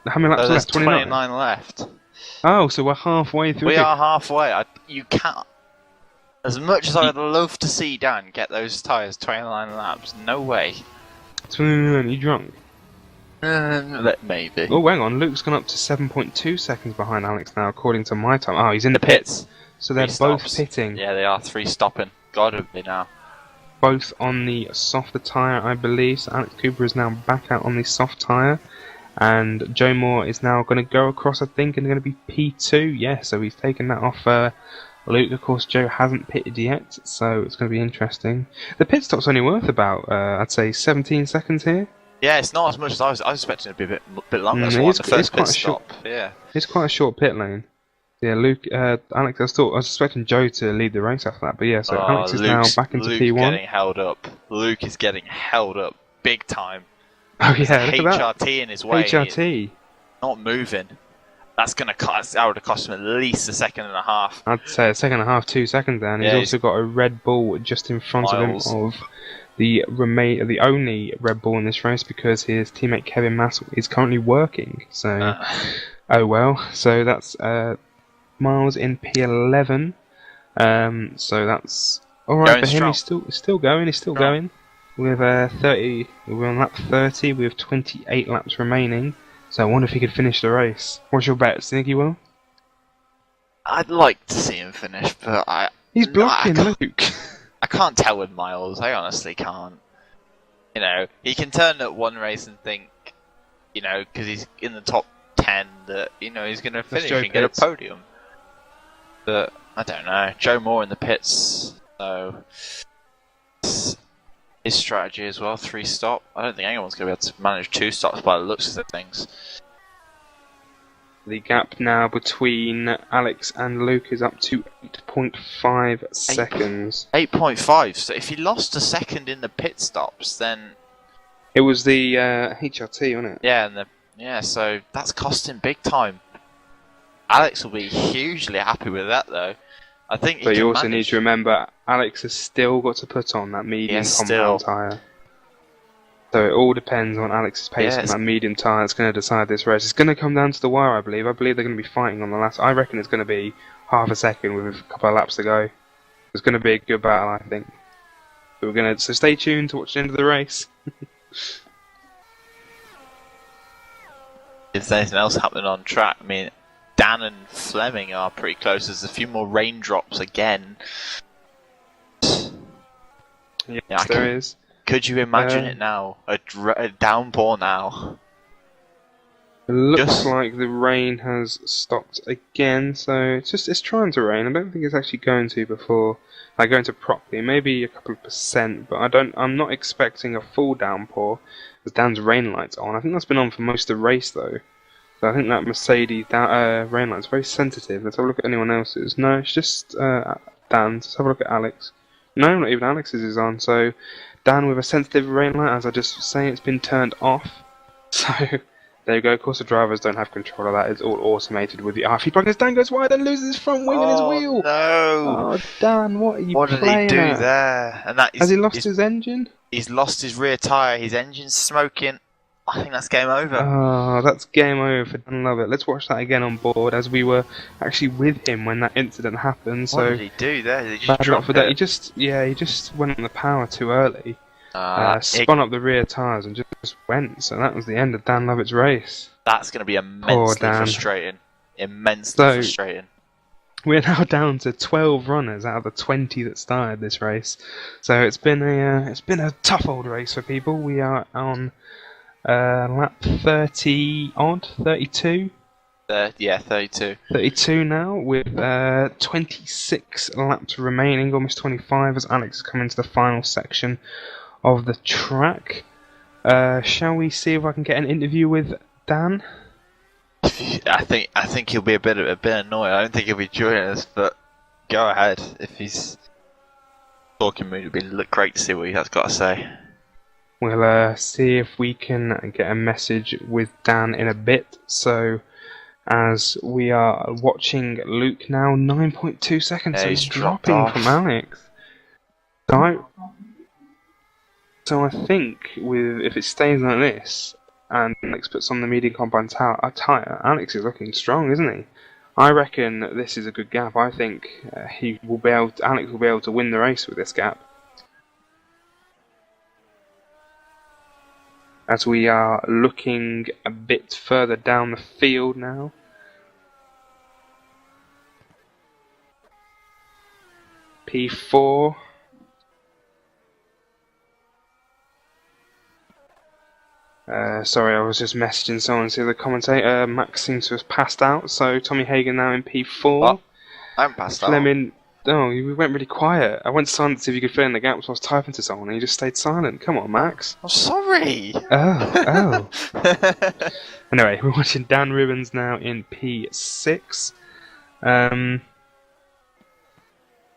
How many laps left? 29 left. Oh, so we're halfway through. We are halfway. You can't. As much as I would love to see Dan get those tyres 29 laps, no way. 29, you drunk? Maybe. Oh, hang on. Luke's gone up to 7.2 seconds behind Alex now, according to my time. Oh, he's in the pits. So they're both pitting. Yeah, they are 3 stopping. Gotta be now. Both on the softer tyre, I believe. So Alex Cooper is now back out on the soft tyre. And Joe Moore is now going to go across, I think, and going to be P2. Yeah, so he's taken that off Luke. Of course, Joe hasn't pitted yet, so it's going to be interesting. The pit stop's only worth about, I'd say, 17 seconds here. Yeah, it's not as much as I was expecting it to be a bit longer. It's the first pit stop. Yeah, it's quite a short pit lane. Yeah, Luke, Alex, I was expecting Joe to lead the race after that, but yeah, so Alex is now back into P1. Getting held up. Luke is getting held up big time. Oh yeah, look at that. HRT in his way. HRT. Not moving. That would have cost him at least a second and a half. I'd say a second and a half, 2 seconds there, and he's also got a Red Bull just in front of him of the only Red Bull in this race because his teammate Kevin Mass is currently working. So, oh well. So that's Miles in P11. So that's all right for him. He's still going. He's still going. With 30, we're on lap 30. We have 28 laps remaining. So I wonder if he could finish the race. What's your bet? Do you think he will? I'd like to see him finish, but he's blocking Luke. I can't tell with Miles. I honestly can't. You know, he can turn at one race and think, you know, because he's in the top 10, that he's going to finish and get a podium. But I don't know. Joe Moore in the pits, so his strategy as well, 3 stop. I don't think anyone's going to be able to manage 2 stops by the looks of things. The gap now between Alex and Luke is up to 8.5 seconds. 8.5. So if he lost a second in the pit stops, then it was the HRT, wasn't it? Yeah, so that's cost him big time. Alex will be hugely happy with that, though. I think. But you also need to remember, Alex has still got to put on that medium compound tyre. So it all depends on Alex's pace on that medium tyre that's going to decide this race. It's going to come down to the wire, I believe. I believe they're going to be fighting on the last. I reckon it's going to be half a second with a couple of laps to go. It's going to be a good battle, I think. So stay tuned to watch the end of the race. If there's anything else happening on track, I mean, Dan and Fleming are pretty close. There's a few more raindrops again. Yes, there is. Could you imagine it now? A downpour now. It looks like the rain has stopped again, so it's trying to rain. I don't think it's actually going to going to properly. Maybe a couple of %, but I'm not expecting a full downpour. As Dan's rain light's on. I think that's been on for most of the race though. So I think that Mercedes rain light's very sensitive. Let's have a look at anyone else's. No, it's just Dan's. Let's have a look at Alex. No, not even Alex's is on. So Dan with a sensitive rain light, as I just was saying, it's been turned off. So there you go. Of course, the drivers don't have control of that. It's all automated with the RF plug. As Dan goes wide and loses his front wing and his wheel. No! Oh, Dan, what are you playing at? What did he do there? And has he lost his engine? He's lost his rear tyre. His engine's smoking. I think that's game over. Oh, that's game over for Dan Lovett. Let's watch that again on board, as we were actually with him when that incident happened. What did he do there? Did he just bad luck drop for it? that. He just went on the power too early. Spun up the rear tyres and just went. So that was the end of Dan Lovett's race. That's going to be immensely frustrating. Immensely frustrating. We're now down to 12 runners out of the 20 that started this race. So it's been a tough old race for people. We are on lap 30 odd, 32. Yeah, 32. 32 now, with 26 laps remaining, almost 25, as Alex comes into the final section of the track. Shall we see if I can get an interview with Dan? I think he'll be a bit annoyed. I don't think he'll be joining us, but go ahead. If he's talking mood, it'd be great to see what he has got to say. We'll see if we can get a message with Dan in a bit. So, as we are watching Luke now, 9.2 seconds. So he's dropping from Alex. So I think if it stays like this, and Alex puts on the medium combine tyre, Alex is looking strong, isn't he? I reckon this is a good gap. I think Alex will be able to win the race with this gap. As we are looking a bit further down the field now. P4. Sorry, I was just messaging someone to the commentator. Max seems to have passed out, so Tommy Hagen now in P4. What? I'm passed out. Fleming. Oh, we went really quiet. I went silent to see if you could fill in the gaps while I was typing to someone, and you just stayed silent. Come on, Max. I'm sorry. Oh. Anyway, we're watching Dan Ribbons now in P6. I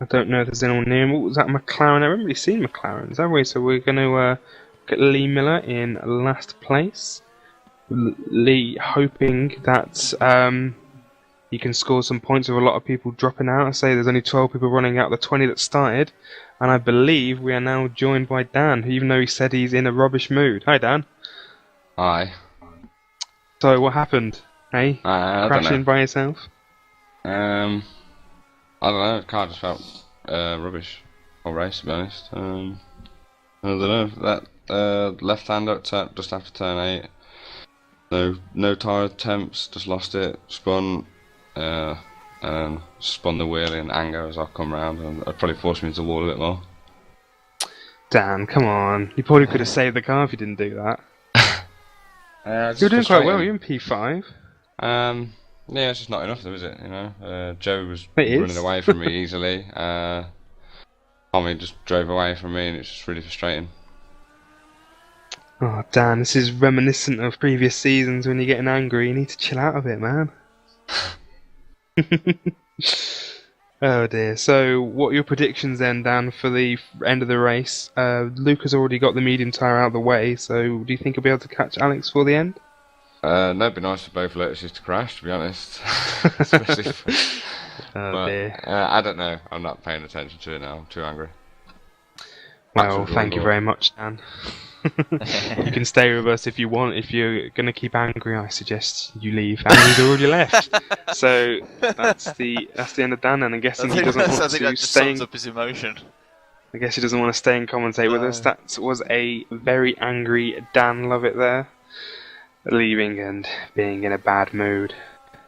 don't know if there's anyone near him. What was that, McLaren? I haven't really seen McLaren's, have we? So we're going to get Lee Miller in last place. Lee hoping that he can score some points with a lot of people dropping out. I say there's only 12 people running out of the 20 that started. And I believe we are now joined by Dan, even though he said he's in a rubbish mood. Hi, Dan. Hi. So, what happened? Hey? Crashing by yourself? I don't know. The car just felt rubbish all race, to be honest. I don't know. That left hand up just after turn 8. No tyre attempts, just lost it, spun, and spun the wheel in anger as I come round, and it probably forced me into the wall a bit more. Dan, come on. You probably could have saved the car if you didn't do that. You're doing quite well, you're in P5. Yeah, it's just not enough though, is it? You know, Joe was running away from me easily. Tommy just drove away from me, and it's just really frustrating. Oh, Dan, this is reminiscent of previous seasons when you're getting angry. You need to chill out a bit, man. Oh dear. So, what are your predictions then, Dan, for the end of the race? Luke has already got the medium tyre out of the way, so do you think he'll be able to catch Alex for the end? No, it'd be nice for both Lotuses to crash, to be honest. Especially dear. I don't know. I'm not paying attention to it now. I'm too angry. Well, thank you very much, Dan. You can stay with us if you want. If you're going to keep angry, I suggest you leave. And he's already left. So that's the end of Dan, and I'm guessing he doesn't want to stay. That just sums up his emotion. I guess he doesn't want to stay and commentate with us. That was a very angry Dan Lovett there, leaving and being in a bad mood.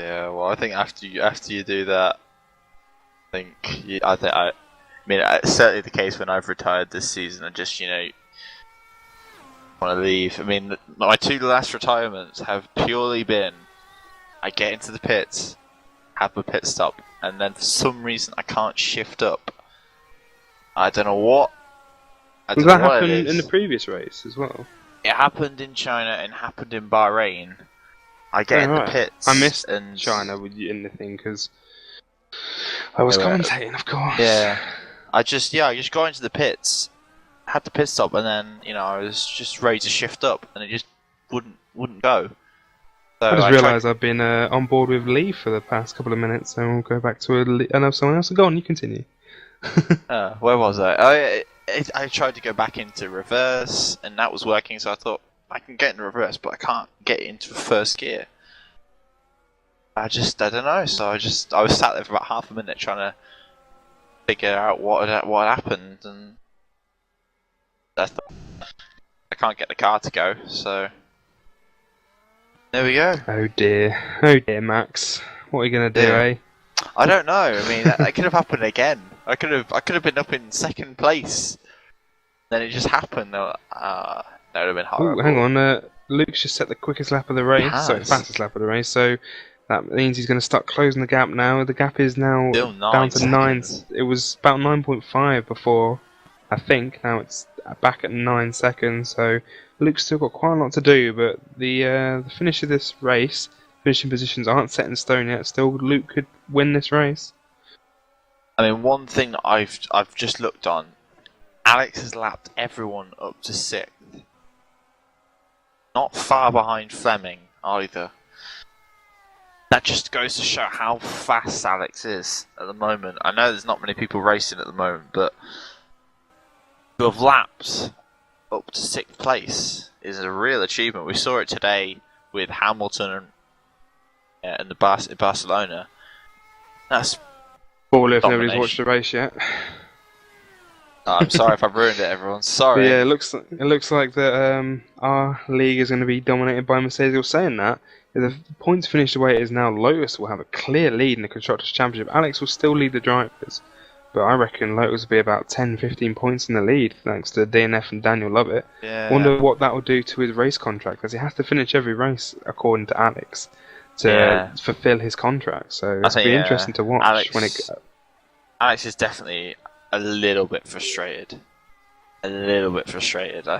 Yeah, well, I think after you do that, I mean, it's certainly the case when I've retired this season. I just, want to leave. I mean, my 2 last retirements have purely been I get into the pits, have a pit stop, and then for some reason I can't shift up. I don't know what. Does that happen in the previous race as well? It happened in China and happened in Bahrain. I get in the pits. I missed China with you in the thing because I was commentating, of course. Yeah. I just got into the pits, had the pit stop, and then I was just ready to shift up, and it just wouldn't go. So I just realised I've been on board with Lee for the past couple of minutes, so we'll go back to another someone else. So go on, you continue. Where was I? I tried to go back into reverse, and that was working. So I thought, I can get in reverse, but I can't get into first gear. I don't know. So I was sat there for about half a minute trying to figure out what happened, and I thought, I can't get the car to go. So there we go. Oh dear, Max. What are you gonna do, eh? I don't know. I mean, that could have happened again. I could have been up in second place. Then it just happened. That would have been horrible. Ooh, hang on. Luke's just set the quickest lap of the race, fastest lap of the race. So that means he's going to start closing the gap now. The gap is now down to 9. It was about 9.5 before, I think. Now it's back at 9 seconds. So Luke's still got quite a lot to do. But the finish of this race, finishing positions aren't set in stone yet. Still, Luke could win this race. I mean, one thing that I've just looked on, Alex has lapped everyone up to 6th. Not far behind Fleming either. That just goes to show how fast Alex is at the moment. I know there's not many people racing at the moment, but to have lapped up to 6th place is a real achievement. We saw it today with Hamilton and the Barcelona. That's Ball if nobody's watched the race yet. I'm sorry if I've ruined it, everyone. Sorry. But yeah, it looks like that our league is going to be dominated by Mercedes. You're saying that. If the points finish the way it is now, Lotus will have a clear lead in the Constructors' Championship. Alex will still lead the drivers, but I reckon Lotus will be about 10-15 points in the lead, thanks to DNF and Daniel Lovett. Yeah. Wonder what that will do to his race contract, because he has to finish every race, according to Alex, to fulfill his contract. So it's going to be interesting to watch. Alex is definitely a little bit frustrated. I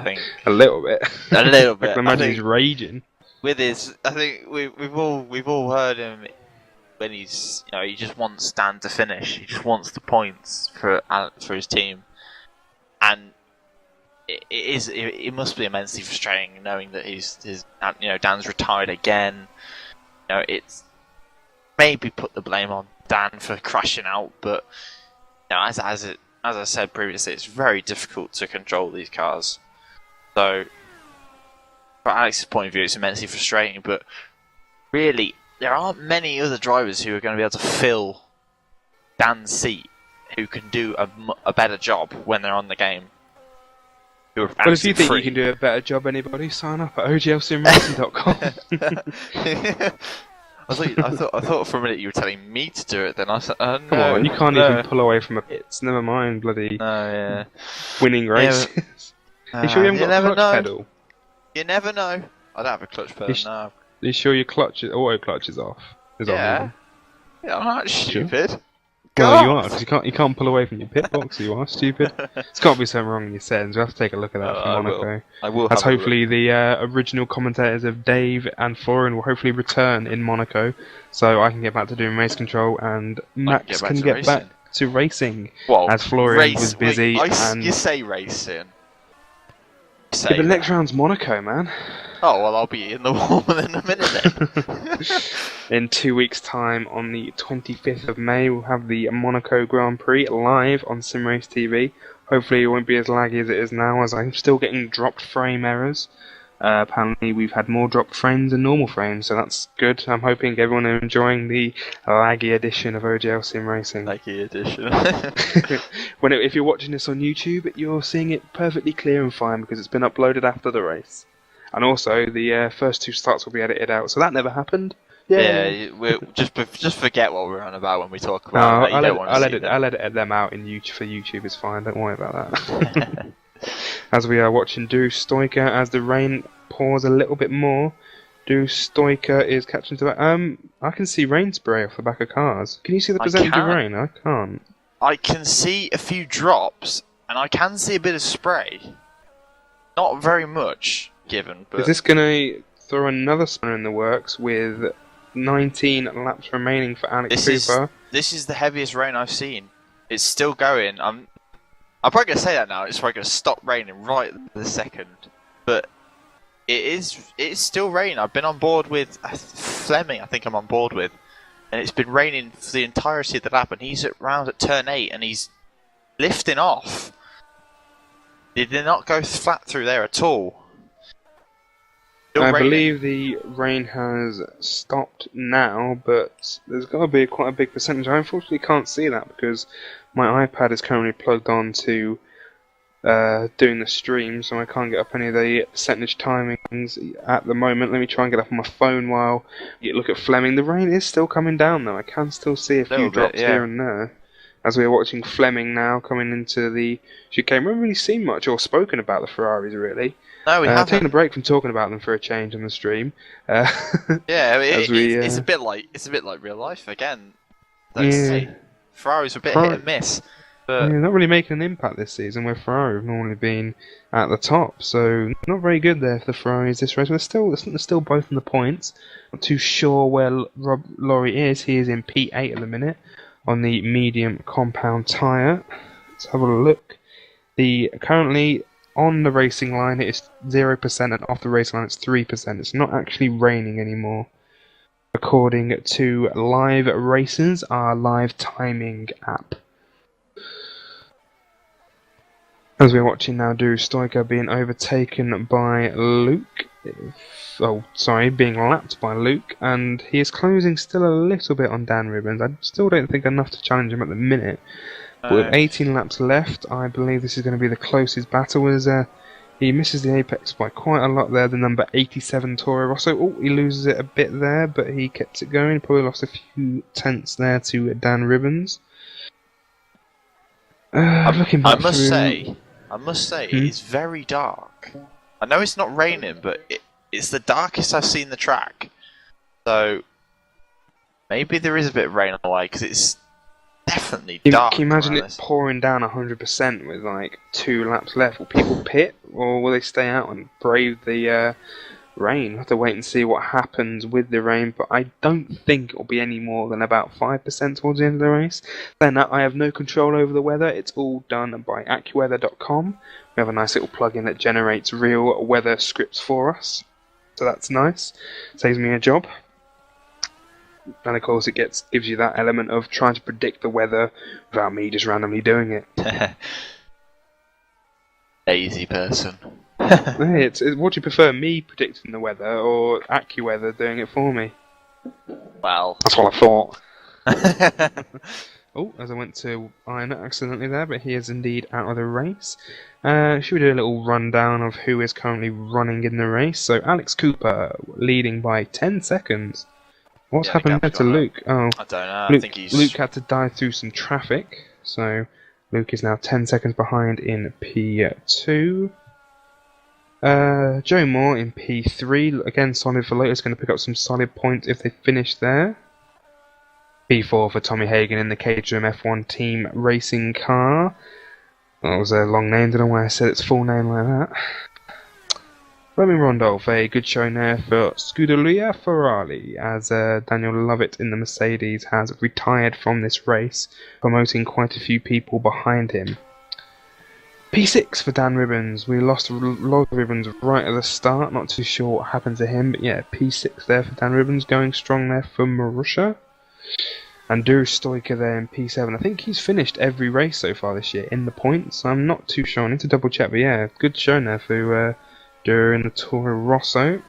think. A little bit. A little bit. I can imagine he's raging. With his, I think we've all heard him when he's, he just wants Dan to finish. He just wants the points for his team, and it must be immensely frustrating knowing that Dan's retired again. It's maybe put the blame on Dan for crashing out, but as I said previously, it's very difficult to control these cars. So, from Alex's point of view, it's immensely frustrating, but really, there aren't many other drivers who are going to be able to fill Dan's seat who can do a better job when they're on the game. Well, if you think you can do a better job, anybody, sign up at OGLSimRacing.com. I thought for a minute you were telling me to do it. Then I said, "No, come on, you can't even pull away from a pits. Never mind, bloody winning races." Yeah, you sure you haven't got a clutch pedal? You never know. I don't have a clutch pedal. No. You sure your auto clutch is off? Yeah, I'm not stupid. Sure? Well, you are, because you can't pull away from your pit box, so you are stupid. There's got to be something wrong in your settings. We'll have to take a look at that from Monaco. I will. As hopefully the original commentators of Dave and Florian will hopefully return in Monaco, so I can get back to doing race control and Max can get back to racing. Well, as Florian was busy. You say racing. Yeah, but next round's Monaco, man. Oh, well, I'll be in the warmer in a minute then. In 2 weeks' time, on the 25th of May, we'll have the Monaco Grand Prix live on SimRace TV. Hopefully it won't be as laggy as it is now, as I'm still getting dropped frame errors. Apparently we've had more dropped frames than normal frames, so that's good. I'm hoping everyone is enjoying the laggy edition of OGLSimRacing. Laggy edition. If you're watching this on YouTube, you're seeing it perfectly clear and fine because it's been uploaded after the race. And also, the first 2 starts will be edited out, so that never happened. Yeah, we'll just forget what we're on about when we talk about that. I'll edit them out in YouTube for YouTube. It's fine. Don't worry about that. As we are watching Do Stoiker, as the rain pours a little bit more, Do Stoiker is catching to. I can see rain spray off the back of cars. Can you see the percentage of rain? I can't. I can see a few drops, and I can see a bit of spray. Not very much. Given, but is this going to throw another spanner in the works with 19 laps remaining for Alex Cooper? This is the heaviest rain I've seen. It's still going. I'm probably going to say that now. It's probably going to stop raining right this second. But it's still raining. I've been on board with Fleming. I think I'm on board with, and it's been raining for the entirety of the lap. And he's around at turn 8, and he's lifting off. He did not go flat through there at all. Still I raining. believe the rain has stopped now, but there's got to be quite a big percentage. I unfortunately can't see that because my iPad is currently plugged on to doing the stream, so I can't get up any of the percentage timings at the moment. Let me try and get up on my phone while you look at Fleming. The rain is still coming down though. I can still see a few Little bit, drops yeah. here and there. As we are watching Fleming now coming into the chicane. We haven't really seen much or spoken about the Ferraris really. No, we haven't. Taking a break from talking about them for a change on the stream. Yeah, as we, it's a bit like real life again. Yeah. Let's see. Ferraris are a bit hit and miss, but Yeah, not really making an impact this season, where Ferrari have normally been at the top. So not very good there for the Ferraris this race. They're still both in the points. Not too sure where Rob Laurie is. He is in P8 at the minute on the medium compound tyre. Let's have a look. Currently on the racing line it is 0% and off the racing line it's 3%. It's not actually raining anymore. According to Live Races, our live timing app. As we're watching now, Drew Stoiker being overtaken by Luke. Being lapped by Luke, and he is closing still a little bit on Dan Ribbons. I still don't think enough to challenge him at the minute. But with 18 laps left, I believe this is going to be the closest battle. As he misses the apex by quite a lot there, the number 87 Toro Rosso. Oh, he loses it a bit there, but he kept it going. Probably lost a few tenths there to Dan Ribbons. Looking back I must say, it's very dark. I know it's not raining, but it's the darkest I've seen the track. So maybe there is a bit of rain on the way because it's definitely dark. Can you imagine around it this. pouring down 100% with like 2 laps left? Will people pit or will they stay out and brave the rain? We'll have to wait and see what happens with the rain, but I don't think it will be any more than about 5% towards the end of the race. Then I have no control over the weather. It's all done by AccuWeather.com. We have a nice little plugin that generates real weather scripts for us, so that's nice. Saves me a job. And of course it gives you that element of trying to predict the weather without me just randomly doing it. Lazy person. Hey, what do you prefer, me predicting the weather or AccuWeather doing it for me? Well, That's what I thought. Oh, as I went to Iron accidentally there, but he is indeed out of the race. Should we do a little rundown of who is currently running in the race? So Alex Cooper leading by 10 seconds. What's happened there to Luke? Oh, I don't know. Luke, I think he's... Luke had to dive through some traffic, so Luke is now 10 seconds behind in P2. Joe Moore in P3, again solid for Lotus, going to pick up some solid points if they finish there. P4 for Tommy Hagen in the Caterham F1 team racing car. That was a long name, don't know why I said its full name like that. Roman Rondolph, a good showing there for Scuderia Ferrari, as Daniel Lovett in the Mercedes has retired from this race, promoting quite a few people behind him. P6 for Dan Ribbons. We lost Lord Ribbons right at the start, not too sure what happened to him, but yeah, P6 there for Dan Ribbons, going strong there for Marussia. And Drew Stoiker there in P7. I think he's finished every race so far this year in the points. I'm not too sure. I need to double check, but yeah, good show there for Drew in the Toro Rosso.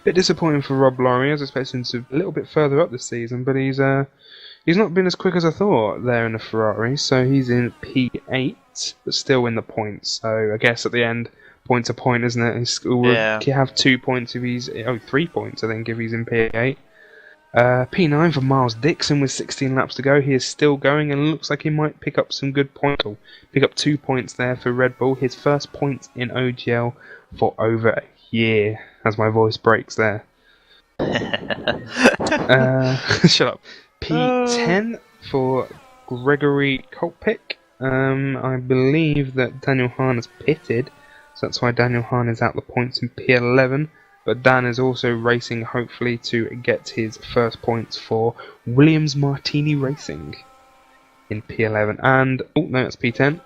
Bit disappointing for Rob Laurie. I was expecting him to a little bit further up this season, but he's not been as quick as I thought there in the Ferrari. So he's in P8, but still in the points. So I guess at the end, point's a point, isn't it? He'll have 2 points if he's 3 points. I think if he's in P8. P9 for Miles Dixon with 16 laps to go. He is still going and looks like he might pick up some good points. Pick up 2 points there for Red Bull. His first points in OGL for over a year. As my voice breaks there. Shut up. P10 for Gregory Kolpick. I believe that Daniel Hahn has pitted, so that's why Daniel Hahn is out the points in P11. But Dan is also racing, hopefully, to get his first points for Williams Martini Racing in P11. And, oh no, that's P10.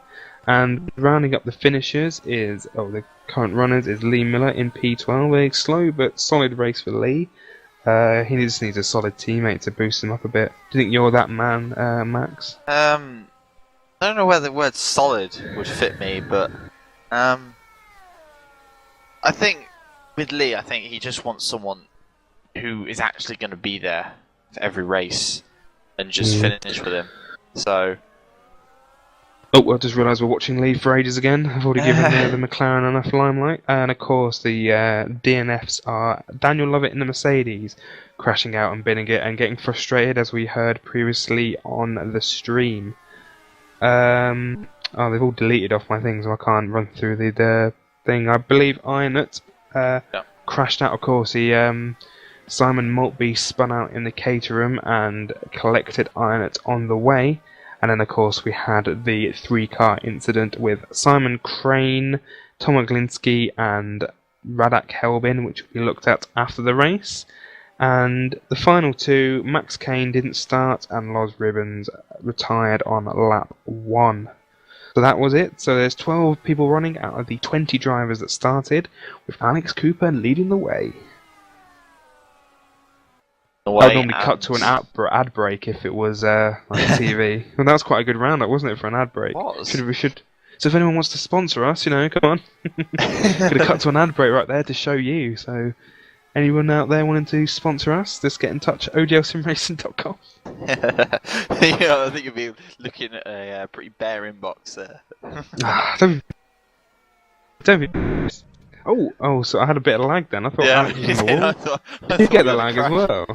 And rounding up the finishers is, the current runners is Lee Miller in P12. A slow but solid race for Lee. He just needs a solid teammate to boost him up a bit. Do you think you're that man, Max? I don't know whether the word solid would fit me, but I think with Lee, I think he just wants someone who is actually going to be there for every race and just finish with him. So. Oh, I just realised we're watching Lee for ages again. I've already given the McLaren enough limelight. And of course, the DNFs are Daniel Lovett in the Mercedes, crashing out and binning it and getting frustrated, as we heard previously on the stream. Oh, they've all deleted off my thing, so I can't run through the thing. I believe Ironut crashed out, of course. Simon Maltby spun out in the Caterham and collected Ironut on the way. And then, of course, we had the 3-car incident with Simon Crane, Tom Oglinski, and Radak Helbin, which we looked at after the race. And the final two, Max Kane didn't start, and Loz Ribbons retired on lap 1. So that was it. So there's 12 people running out of the 20 drivers that started, with Alex Cooper leading the way. I'd normally cut to an ad break if it was on TV. Well, that was quite a good roundup, wasn't it, for an ad break? We should. So if anyone wants to sponsor us, come on. Could have cut to an ad break right there to show you. So anyone out there wanting to sponsor us, just get in touch at OGLSimRacing.com. I think you'll be looking at a pretty bare inbox there. Don't be. Oh, so I had a bit of lag then. I thought Alex was in the wall. Did you get the lag as well?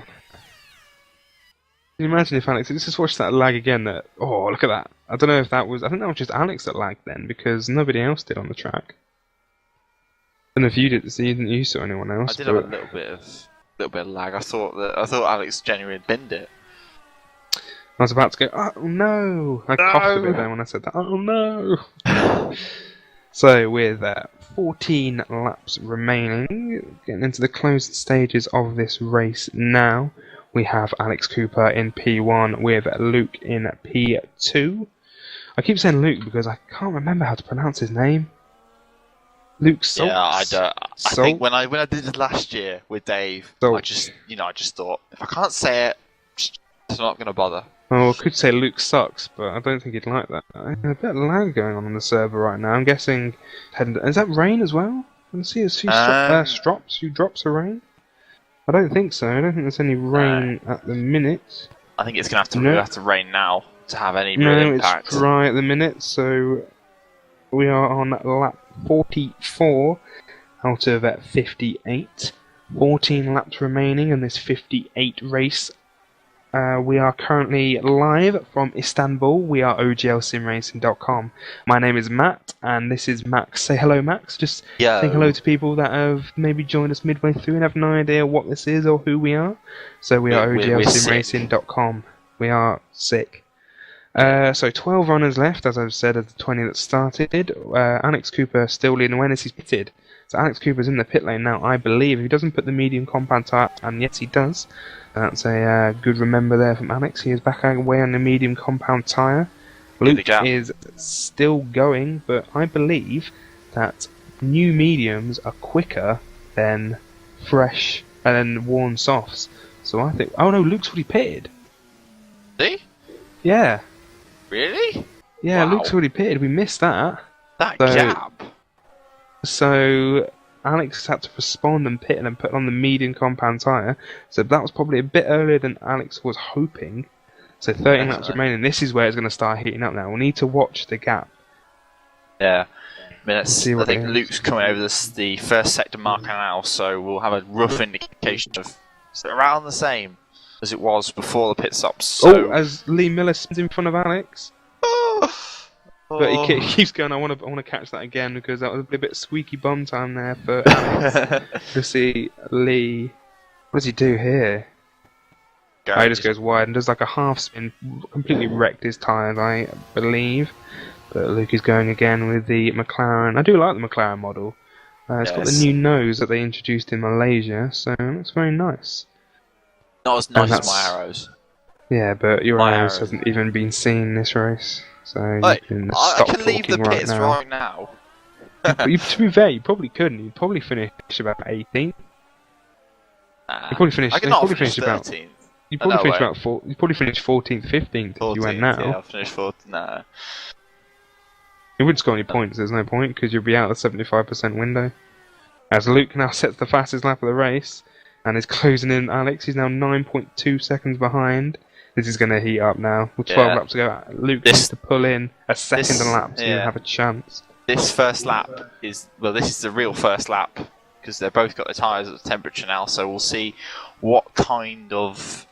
Can you imagine if Alex... Let's just watch that lag again. Oh, look at that. I don't know if that was... I think that was just Alex that lagged then, because nobody else did on the track. I don't know if you did, so you didn't use it or anyone else. I did have a little bit of lag. I thought Alex genuinely binned it. I was about to go, oh no! I coughed a bit there when I said that. Oh no! So, with 14 laps remaining, getting into the closed stages of this race now, we have Alex Cooper in P1 with Luke in P2. I keep saying Luke because I can't remember how to pronounce his name. Luke Saltz? Yeah, I think when I did it last year with Dave, I just thought, if I can't say it, I'm not going to bother. Oh, I could say Luke sucks, but I don't think he'd like that. There's a bit of lag going on the server right now. I'm guessing... Is that rain as well? I can see a few drops of rain. I don't think so. I don't think there's any rain at the minute. I think it's going to have to rain now to have any real impact. It's dry at the minute, so we are on lap 44 out of 58. 14 laps remaining in this 58 race. We are currently live from Istanbul. We are OGLSimRacing.com. My name is Matt, and this is Max. Say hello, Max. Just say hello to people that have maybe joined us midway through and have no idea what this is or who we are. So we are OGLSimRacing.com. We are sick. So 12 runners left, as I've said, of the 20 that started. Alex Cooper still leading away as he's pitted. So Alex Cooper's in the pit lane now, I believe. He doesn't put the medium compound tyre, and yes, he does. That's a good remember there from Alex. He is back away on the medium compound tyre. Luke is still going, but I believe that new mediums are quicker than fresh and worn softs. So I think... Oh no, Luke's already pitted. See? Yeah. Really? Yeah, Wow. Luke's already pitted. We missed that. That gap. So Alex had to respond and pit and put on the medium compound tyre. So that was probably a bit earlier than Alex was hoping. So 13 laps remaining. This is where it's going to start heating up now. We need to watch the gap. Yeah. I think Luke's coming over the first sector marker now, so we'll have a rough indication of around the same as it was before the pit stops. So... Oh, as Lee Miller spins in front of Alex. But he keeps going, I want to catch that again, because that was a bit squeaky bum time there for Alex. To see Lee. What does he do here? He just goes wide and does like a half spin, completely wrecked his tyres, I believe. But Luke is going again with the McLaren. I do like the McLaren model. It's got the new nose that they introduced in Malaysia, so it's very nice. Not as nice as my arrows. Yeah, but your arrows haven't even been seen in this race. So you can stop I can leave the pits right now. But to be fair, you probably couldn't. You'd probably finish about 18th. You probably finish. I can not finish about 13th. You probably finish about You probably finish 14th, 15th if you went now. Yeah, I'll finish 14th. No. You wouldn't score any points. There's no point because you'll be out of the 75% window. As Luke now sets the fastest lap of the race and is closing in Alex. He's now 9.2 seconds behind. This is going to heat up now. With 12 laps to go, Luke needs to pull in a second a lap to even have a chance. This first lap is, well, this is the real first lap because they've both got the tyres at the temperature now, so we'll see what kind of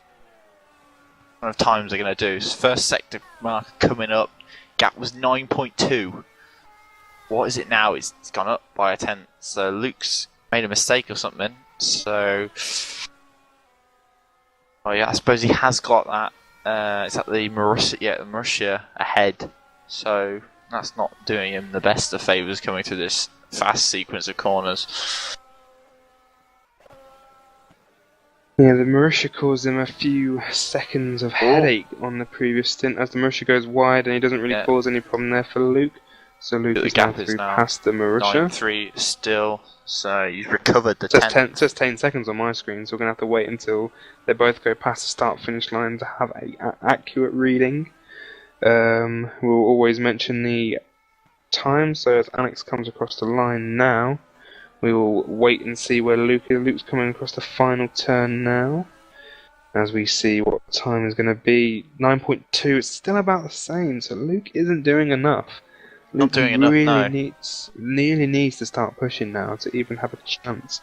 times they're going to do. So first sector mark coming up, gap was 9.2. What is it now? It's gone up by a tenth. So Luke's made a mistake or something. So, oh yeah, I suppose he has got that. It's at the Marussia ahead. So that's not doing him the best of favours coming through this fast sequence of corners. Yeah, the Marussia caused him a few seconds of headache on the previous stint as the Marussia goes wide and he doesn't really cause any problem there for Luke. So Luke is now through past the Marussia. 9.3 still, so he's recovered the 10. It says 10 seconds on my screen, so we're going to have to wait until they both go past the start-finish line to have an accurate reading. We'll always mention the time, so as Alex comes across the line now, we will wait and see where Luke is. Luke's coming across the final turn now, as we see what the time is going to be. 9.2, it's still about the same, so Luke isn't doing enough. Not doing enough, no. Really needs to start pushing now to even have a chance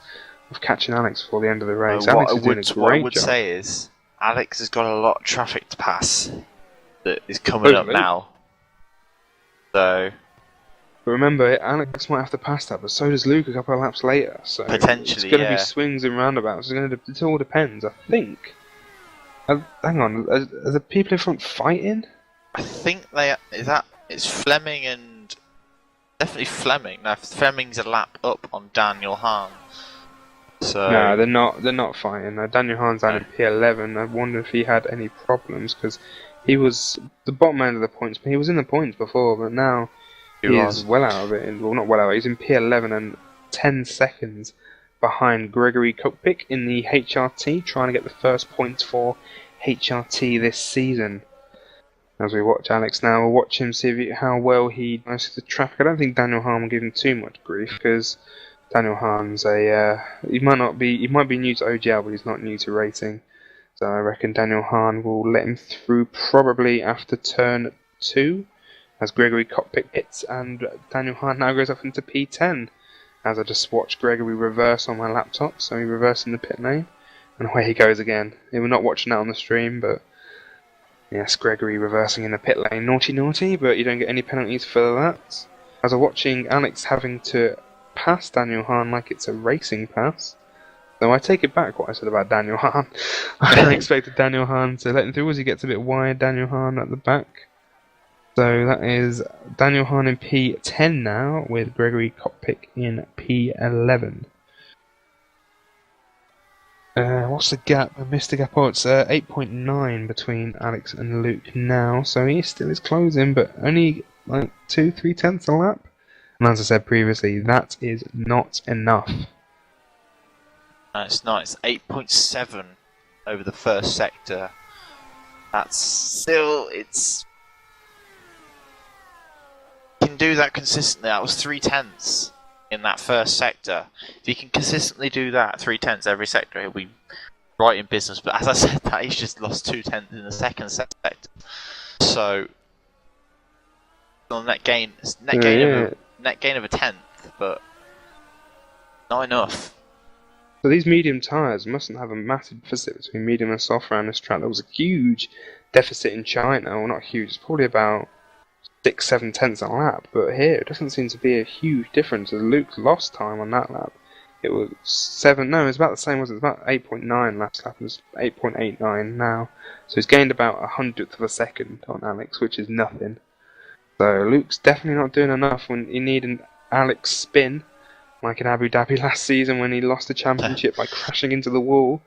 of catching Alex before the end of the race. What I would say is, Alex has got a lot of traffic to pass that is coming up now. So, but remember, Alex might have to pass that, but so does Luke a couple of laps later. So potentially, it's going to be swings and roundabouts. It all depends, I think. Hang on, are the people in front fighting? I think it's Fleming and definitely Fleming. Now Fleming's a lap up on Daniel Hahn. So no, they're not fighting. Daniel Hahn's down in P11. I wonder if he had any problems because he was the bottom end of the points. He was in the points before, but now he is well out of it. Well, not well out of it. He's in P11 and 10 seconds behind Gregory Kokpik in the HRT, trying to get the first points for HRT this season. As we watch Alex now, we'll watch him see how well he knows the traffic. I don't think Daniel Hahn will give him too much grief because Daniel Hahn's he might be new to OGL, but he's not new to racing. So I reckon Daniel Hahn will let him through probably after turn 2, as Gregory Kokpik hits and Daniel Hahn now goes up into P10. As I just watched Gregory reverse on my laptop, so he reversed in the pit lane, and away he goes again. We're not watching that on the stream, but. Yes, Gregory reversing in the pit lane. Naughty, but you don't get any penalties for that. As I'm watching Alex having to pass Daniel Hahn like it's a racing pass. Though I take it back what I said about Daniel Hahn. I expected Daniel Hahn to let him through as he gets a bit wide. Daniel Hahn at the back. So that is Daniel Hahn in P10 now, with Gregory Kokpik in P11. What's the gap? I missed the gap. Oh, it's 8.9 between Alex and Luke now, so he still is closing, but only like 2-3 tenths a lap. And as I said previously, that is not enough. No, it's not. It's 8.7 over the first sector. That's still, it's... You can do that consistently. That was 3 tenths in that first sector. If you can consistently do that 3 tenths every sector, he'll be right in business. But as I said, that he's just lost 2 tenths in the second sector. So, net gain of a tenth, but not enough. So these medium tyres mustn't have a massive deficit between medium and soft around this track. There was a huge deficit in China, well not huge, it's probably about 6-7 tenths a lap, but here it doesn't seem to be a huge difference. As Luke lost time on that lap, it was it was about the same, was it? It was about 8.9 last lap, it was 8.89 now. So he's gained about 100th of a second on Alex, which is nothing. So Luke's definitely not doing enough when you need an Alex spin, like in Abu Dhabi last season when he lost the championship by crashing into the wall.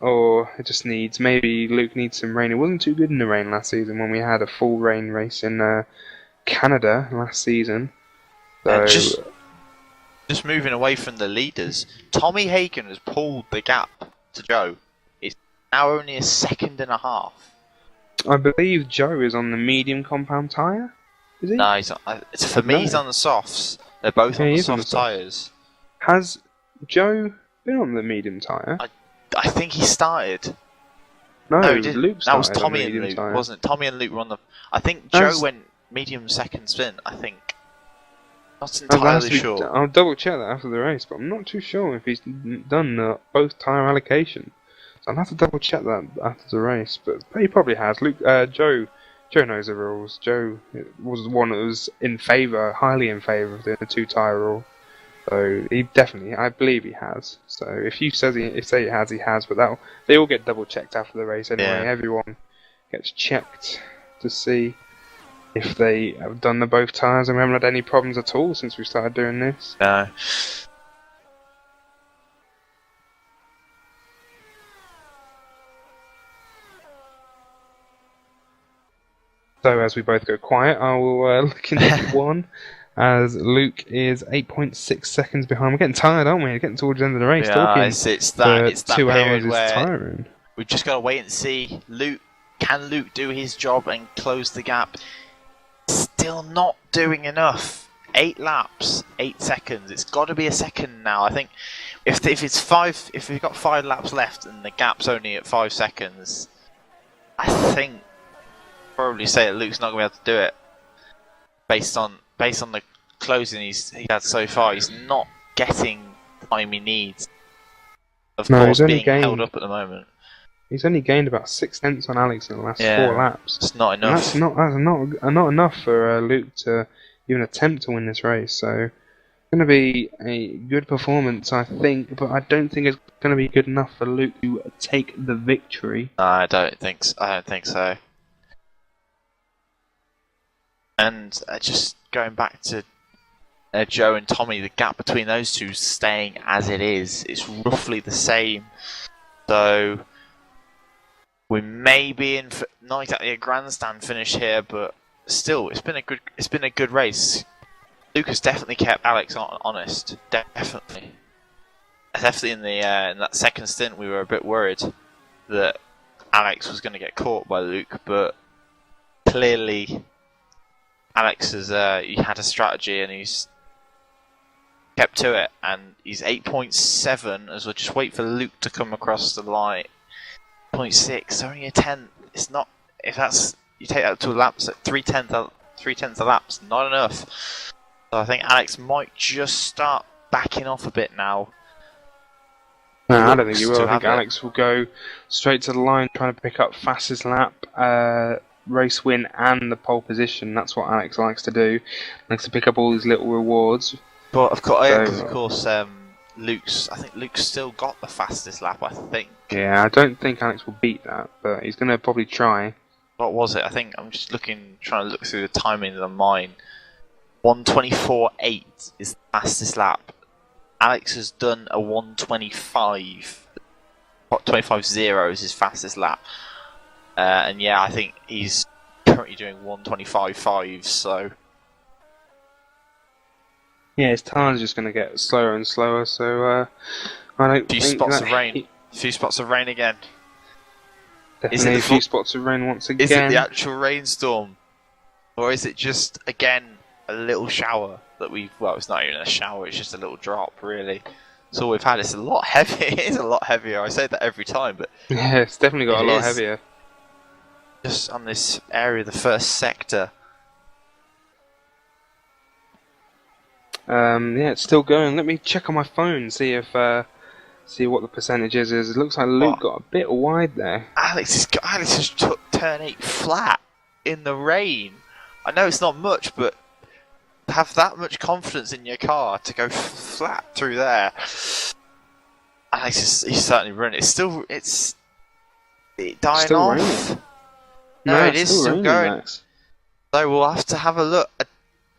Or it just needs, maybe Luke needs some rain. It wasn't too good in the rain last season when we had a full rain race in Canada last season. So, just moving away from the leaders, Tommy Hagen has pulled the gap to Joe. It's now only a second and a half. I believe Joe is on the medium compound tyre, is he? No, he's on the softs. They're both on the soft tyres. Has Joe been on the medium tyre? I think he started. No, he didn't. Luke That was started on Tommy the and medium Luke, tyre. wasn't it? Tommy and Luke were on the. I think Joe went medium second spin. I think. Not entirely sure. I'll double check that after the race, but I'm not too sure if he's done both tyre allocation. So I'll have to double check that after the race, but he probably has. Joe knows the rules. Joe was the one that was highly in favour of the 2 tyre rule. So he definitely, I believe he has. So if you say he has, but they all get double checked after the race anyway. Yeah. Everyone gets checked to see if they have done the both tyres, and we haven't had any problems at all since we started doing this. No. So as we both go quiet, I will look into one. As Luke is 8.6 seconds behind. We're getting tired, aren't we? We're getting towards the end of the race. Yeah, it's that 2 hours period is where tiring. we've just got to wait and see. Can Luke do his job and close the gap? Still not doing enough. 8 laps, 8 seconds. It's got to be a second now. I think if we've got 5 laps left and the gap's only at 5 seconds, I think probably say that Luke's not going to be able to do it. Based on the closing he's had so far, he's not getting the time he needs. Of course, being held up at the moment. He's only gained about 6 tenths on Alex in the last 4 laps. It's not enough. And that's not enough for Luke to even attempt to win this race. So it's going to be a good performance, I think, but I don't think it's going to be good enough for Luke to take the victory. No, I don't think so. And just going back to Joe and Tommy, the gap between those two staying as it is, it's roughly the same. So we may be in for not exactly a grandstand finish here, but still, it's been a good race. Luke has definitely kept Alex honest. Definitely in that second stint, we were a bit worried that Alex was going to get caught by Luke, but clearly Alex has he had a strategy and he's kept to it, and he's 8.7 as we'll just wait for Luke to come across the line. 0.6, only a tenth. It's not, if that's, you take that to laps at 3/10 a lap's not enough. So I think Alex might just start backing off a bit now. No, I don't think he will. I think Alex will go straight to the line, trying to pick up fastest lap, race win, and the pole position. That's what Alex likes to do. Likes to pick up all these little rewards. But of course, I think Luke's still got the fastest lap. I think. Yeah, I don't think Alex will beat that, but he's going to probably try. What was it? I think I'm just trying to look through the timing of mine. 1:24.8 is the fastest lap. Alex has done a 1:25. 1:25.0 is his fastest lap. And yeah, I think he's currently doing 1:25.5. So yeah, his time's just going to get slower and slower. So I don't. Few spots of rain again. Definitely a few spots of rain once again. Is it the actual rainstorm, or is it just again a little shower that we've? Well, it's not even a shower; it's just a little drop, really. So we've had. It's a lot heavier. It is a lot heavier. I say that every time, but yeah, it's definitely got a lot heavier. Just on this area, the first sector. Yeah, it's still going. Let me check on my phone, see what the percentage is. It looks like Luke got a bit wide there. Alex has took turn 8 flat in the rain. I know it's not much, but to have that much confidence in your car to go flat through there. Alex he's certainly running. It's dying still off. Raining. No, it is still going. Max. So we'll have to have a look. I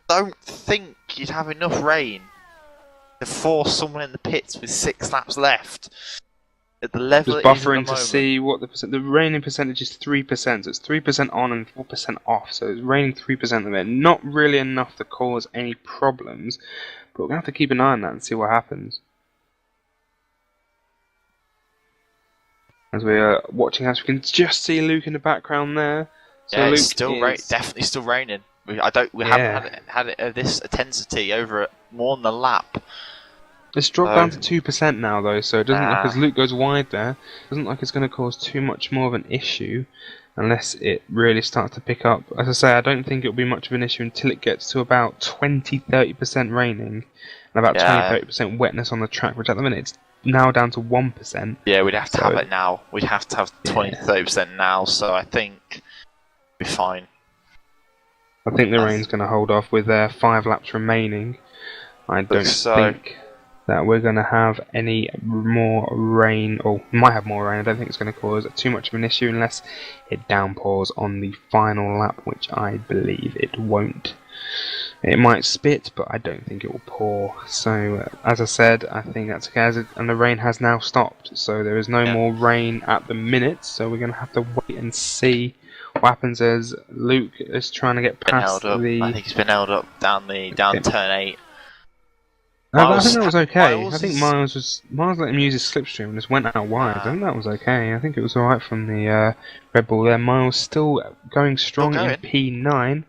don't think you'd have enough rain to force someone in the pits with 6 laps left at the level. Just buffering to see what the raining percentage is. 3%. So it's 3% on and 4% off. So it's raining 3% of it. Not really enough to cause any problems, but we're gonna have to keep an eye on that and see what happens. As we are watching, as we can just see Luke in the background there. So yeah, Luke it's still definitely still raining. We haven't had it of this intensity over more than a lap. It's dropped down to 2% now, though, so it doesn't look, as Luke goes wide there, doesn't look it's going to cause too much more of an issue unless it really starts to pick up. As I say, I don't think it'll be much of an issue until it gets to about 20-30% raining and about 20-30% wetness on the track, which at the minute it's now down to 1%. Yeah, we'd have to have it now. We'd have to have 20-30% now, so I think we'll be fine. I think the rain's going to hold off with 5 laps remaining. I don't think that we're going to have any more rain, or might have more rain. I don't think it's going to cause too much of an issue unless it downpours on the final lap, which I believe it won't. It might spit, but I don't think it will pour. So, as I said, I think that's okay. And the rain has now stopped, so there is no more rain at the minute. So we're going to have to wait and see what happens as Luke is trying to get past the. I think he's been held up down turn 8. No, but I think that was okay. I think Miles let him use his slipstream and just went out wide. I think that was okay. I think it was alright from the Red Bull there. Miles still going strong in P9.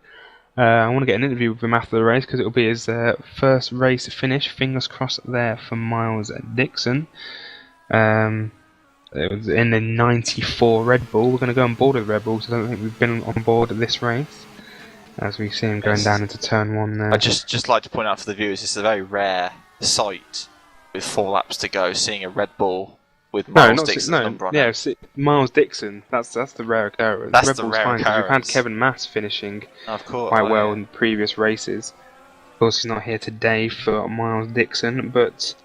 I want to get an interview with him after the race because it will be his first race finish. Fingers crossed there for Miles Dixon. It was in the 94 Red Bull. We're going to go on board with the Red Bull because I don't think we've been on board at this race. As we see him going down into turn 1 there. I'd just like to point out for the viewers, it's a very rare sight with 4 laps to go, seeing a Red Bull with Miles Dixon's number on it. Miles Dixon, that's the rare occurrence. That's Red the Bull's rare fine, occurrence. We've had Kevin Mass finishing quite well in previous races. Of course, he's not here today for Miles Dixon, but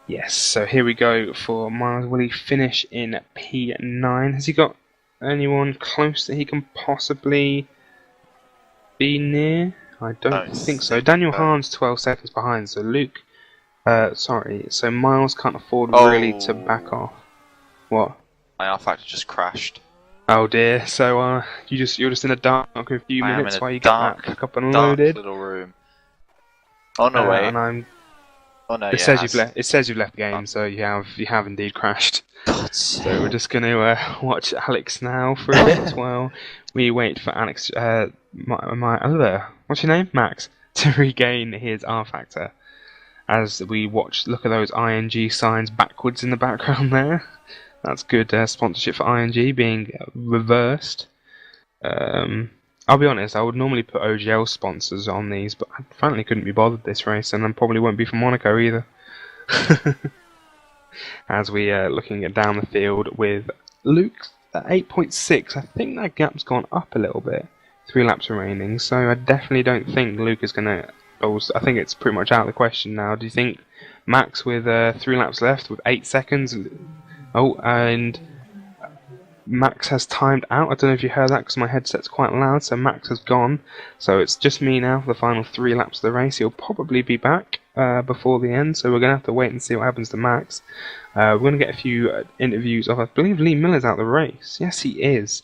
yes, so here we go for Miles. Will he finish in P9? Has he got anyone close that he can possibly be near? I don't think so. Daniel Hahn's 12 seconds behind, so Luke. So Miles can't afford really to back off. What? My R Factor just crashed. Oh dear. So you're just in a dark for a few minutes while you get back up and loaded. Little room. Oh no, wait. And I'm. Oh no. It says you've left. It says you've left the game, so you have indeed crashed. So we're just going to watch Alex now for a bit while we wait for Alex. What's your name? Max, to regain his R Factor. As we look at those ING signs backwards in the background there. That's good sponsorship for ING being reversed. I'll be honest, I would normally put OGL sponsors on these, but I frankly couldn't be bothered this race, and I probably won't be for Monaco either. As we are looking at down the field with Luke at 8.6, I think that gap's gone up a little bit. 3 laps remaining, so I definitely don't think Luke is going to. I think it's pretty much out of the question now. Do you think Max with 3 laps left with 8 seconds? And Max has timed out. I don't know if you heard that because my headset's quite loud, so Max has gone. So it's just me now for the final 3 laps of the race. He'll probably be back before the end, so we're going to have to wait and see what happens to Max. We're going to get a few interviews of, I believe Lee Miller's out of the race. Yes, he is.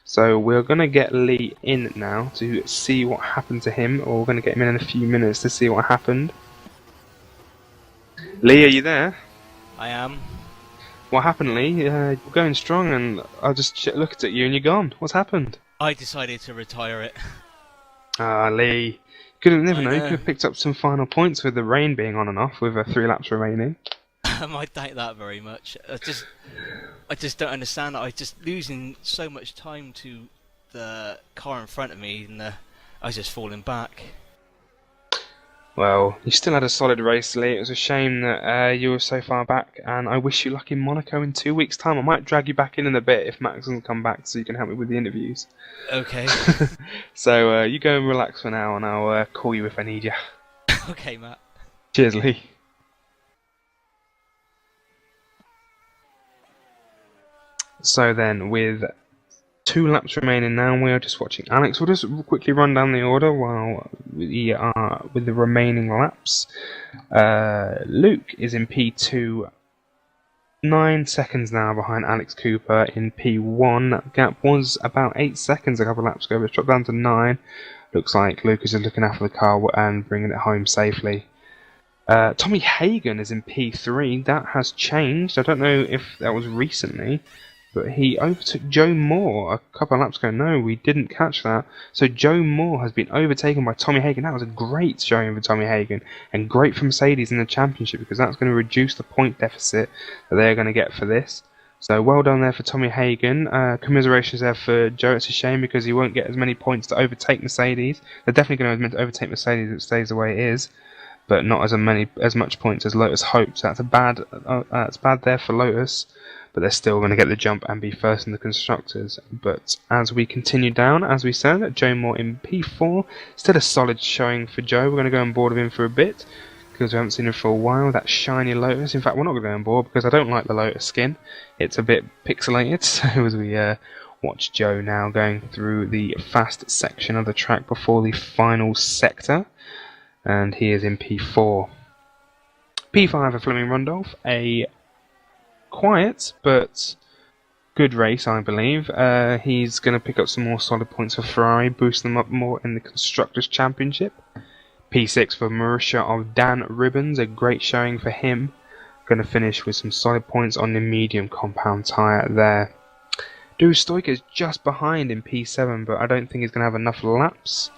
So we're going to get Lee in now to see what happened to him, or we're going to get him in a few minutes to see what happened. Lee, are you there? I am. What happened, Lee? You're going strong, and I just looked at you and you're gone. What's happened? I decided to retire it. Lee. Never know. You could have picked up some final points with the rain being on and off with 3 laps remaining. I might doubt that very much. I just don't understand. I was just losing so much time to the car in front of me, and I was just falling back. Well, you still had a solid race, Lee. It was a shame that you were so far back, and I wish you luck in Monaco in 2 weeks' time. I might drag you back in a bit if Max doesn't come back, so you can help me with the interviews. Okay. So you go and relax for now, and I'll call you if I need you. Okay, Matt. Cheers, Lee. So then, with 2 laps remaining now, we are just watching Alex. We'll just quickly run down the order while we are with the remaining laps. Luke is in P2, 9 seconds now behind Alex Cooper in P1. That gap was about 8 seconds a couple of laps ago, but it's dropped down to 9. Looks like Lucas is looking after the car and bringing it home safely. Tommy Hagen is in P3. That has changed. I don't know if that was recently, but he overtook Joe Moore a couple of laps ago. No, we didn't catch that. So Joe Moore has been overtaken by Tommy Hagen. That was a great showing for Tommy Hagen, and great for Mercedes in the championship, because that's going to reduce the point deficit that they're going to get for this. So well done there for Tommy Hagen. Commiserations there for Joe. It's a shame because he won't get as many points to overtake Mercedes. They're definitely going to overtake Mercedes if it stays the way it is, but not as much points as Lotus hoped. So that's bad there for Lotus, but they're still going to get the jump and be first in the constructors. But as we continue down, as we said, Joe Moore in P4, still a solid showing for Joe. We're going to go on board with him for a bit, because we haven't seen him for a while. That shiny Lotus. In fact, we're not going to go on board because I don't like the Lotus skin. It's a bit pixelated. So as we watch Joe now going through the fast section of the track before the final sector, and he is in P4. P5 for Fleming Rundolph. A quiet but good race, I believe. He's going to pick up some more solid points for Ferrari, boost them up more in the Constructors' Championship. P6 for Marussia of Dan Ribbons, a great showing for him. Going to finish with some solid points on the medium compound tyre there. Du Stoiker is just behind in P7, but I don't think he's going to have enough laps.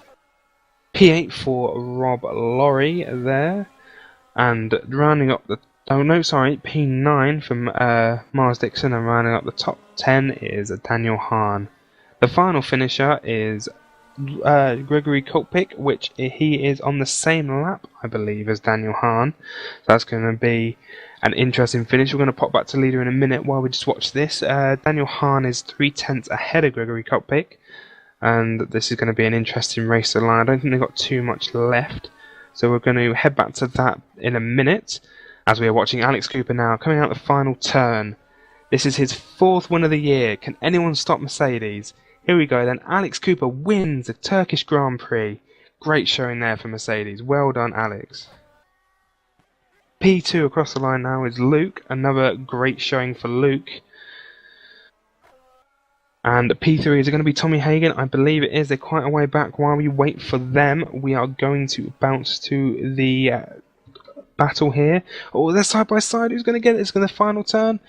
P8 for Rob Lorry there. And rounding up the... Oh no, sorry, P9 from Mars Dixon, and rounding up the top 10 is Daniel Hahn. The final finisher is Gregory Kulpik, which he is on the same lap, I believe, as Daniel Hahn. So that's going to be an interesting finish. We're going to pop back to leader in a minute while we just watch this. Daniel Hahn is 3/10 ahead of Gregory Kulpik, and this is going to be an interesting race to line. I don't think they've got too much left, so we're going to head back to that in a minute, as we are watching Alex Cooper now coming out the final turn. This is his 4th win of the year. Can anyone stop Mercedes? Here we go then. Alex Cooper wins the Turkish Grand Prix. Great showing there for Mercedes. Well done, Alex. P2 across the line now is Luke. Another great showing for Luke. And P3 is it going to be Tommy Hagen? I believe it is. They're quite a way back. While we wait for them, we are going to bounce to the battle here. Oh, they're side by side. Who's going to get it? It's going to the final turn,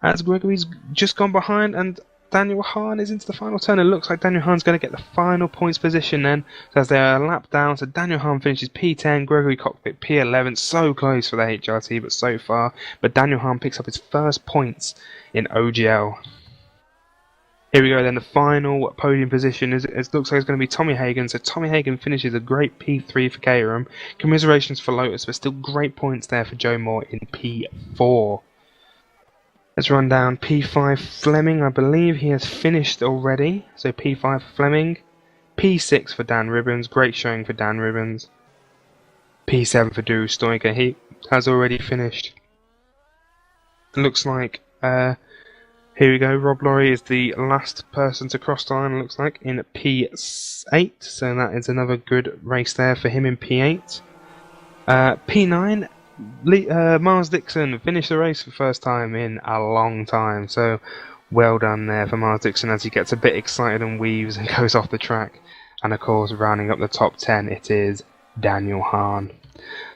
as Gregory's just gone behind, and Daniel Hahn is into the final turn. It looks like Daniel Hahn's going to get the final points position then. So as they're a lap down, so Daniel Hahn finishes P10, Gregory Cockpit P11. So close for the HRT, but so far. But Daniel Hahn picks up his first points in OGL. Here we go then, the final podium position. It looks like it's going to be Tommy Hagen. So Tommy Hagen finishes a great P3 for Caterham. Commiserations for Lotus, but still great points there for Joe Moore in P4. Let's run down P5 Fleming. I believe he has finished already. So P5 Fleming. P6 for Dan Ribbons. Great showing for Dan Ribbons. P7 for Du Stoiker. He has already finished. It looks like... here we go. Rob Lorry is the last person to cross the line, looks like, in P8. So that is another good race there for him in P8. P9... Mars Dixon finished the race for the first time in a long time, so well done there for Mars Dixon as he gets a bit excited and weaves and goes off the track. And of course, rounding up the top 10, it is Daniel Hahn.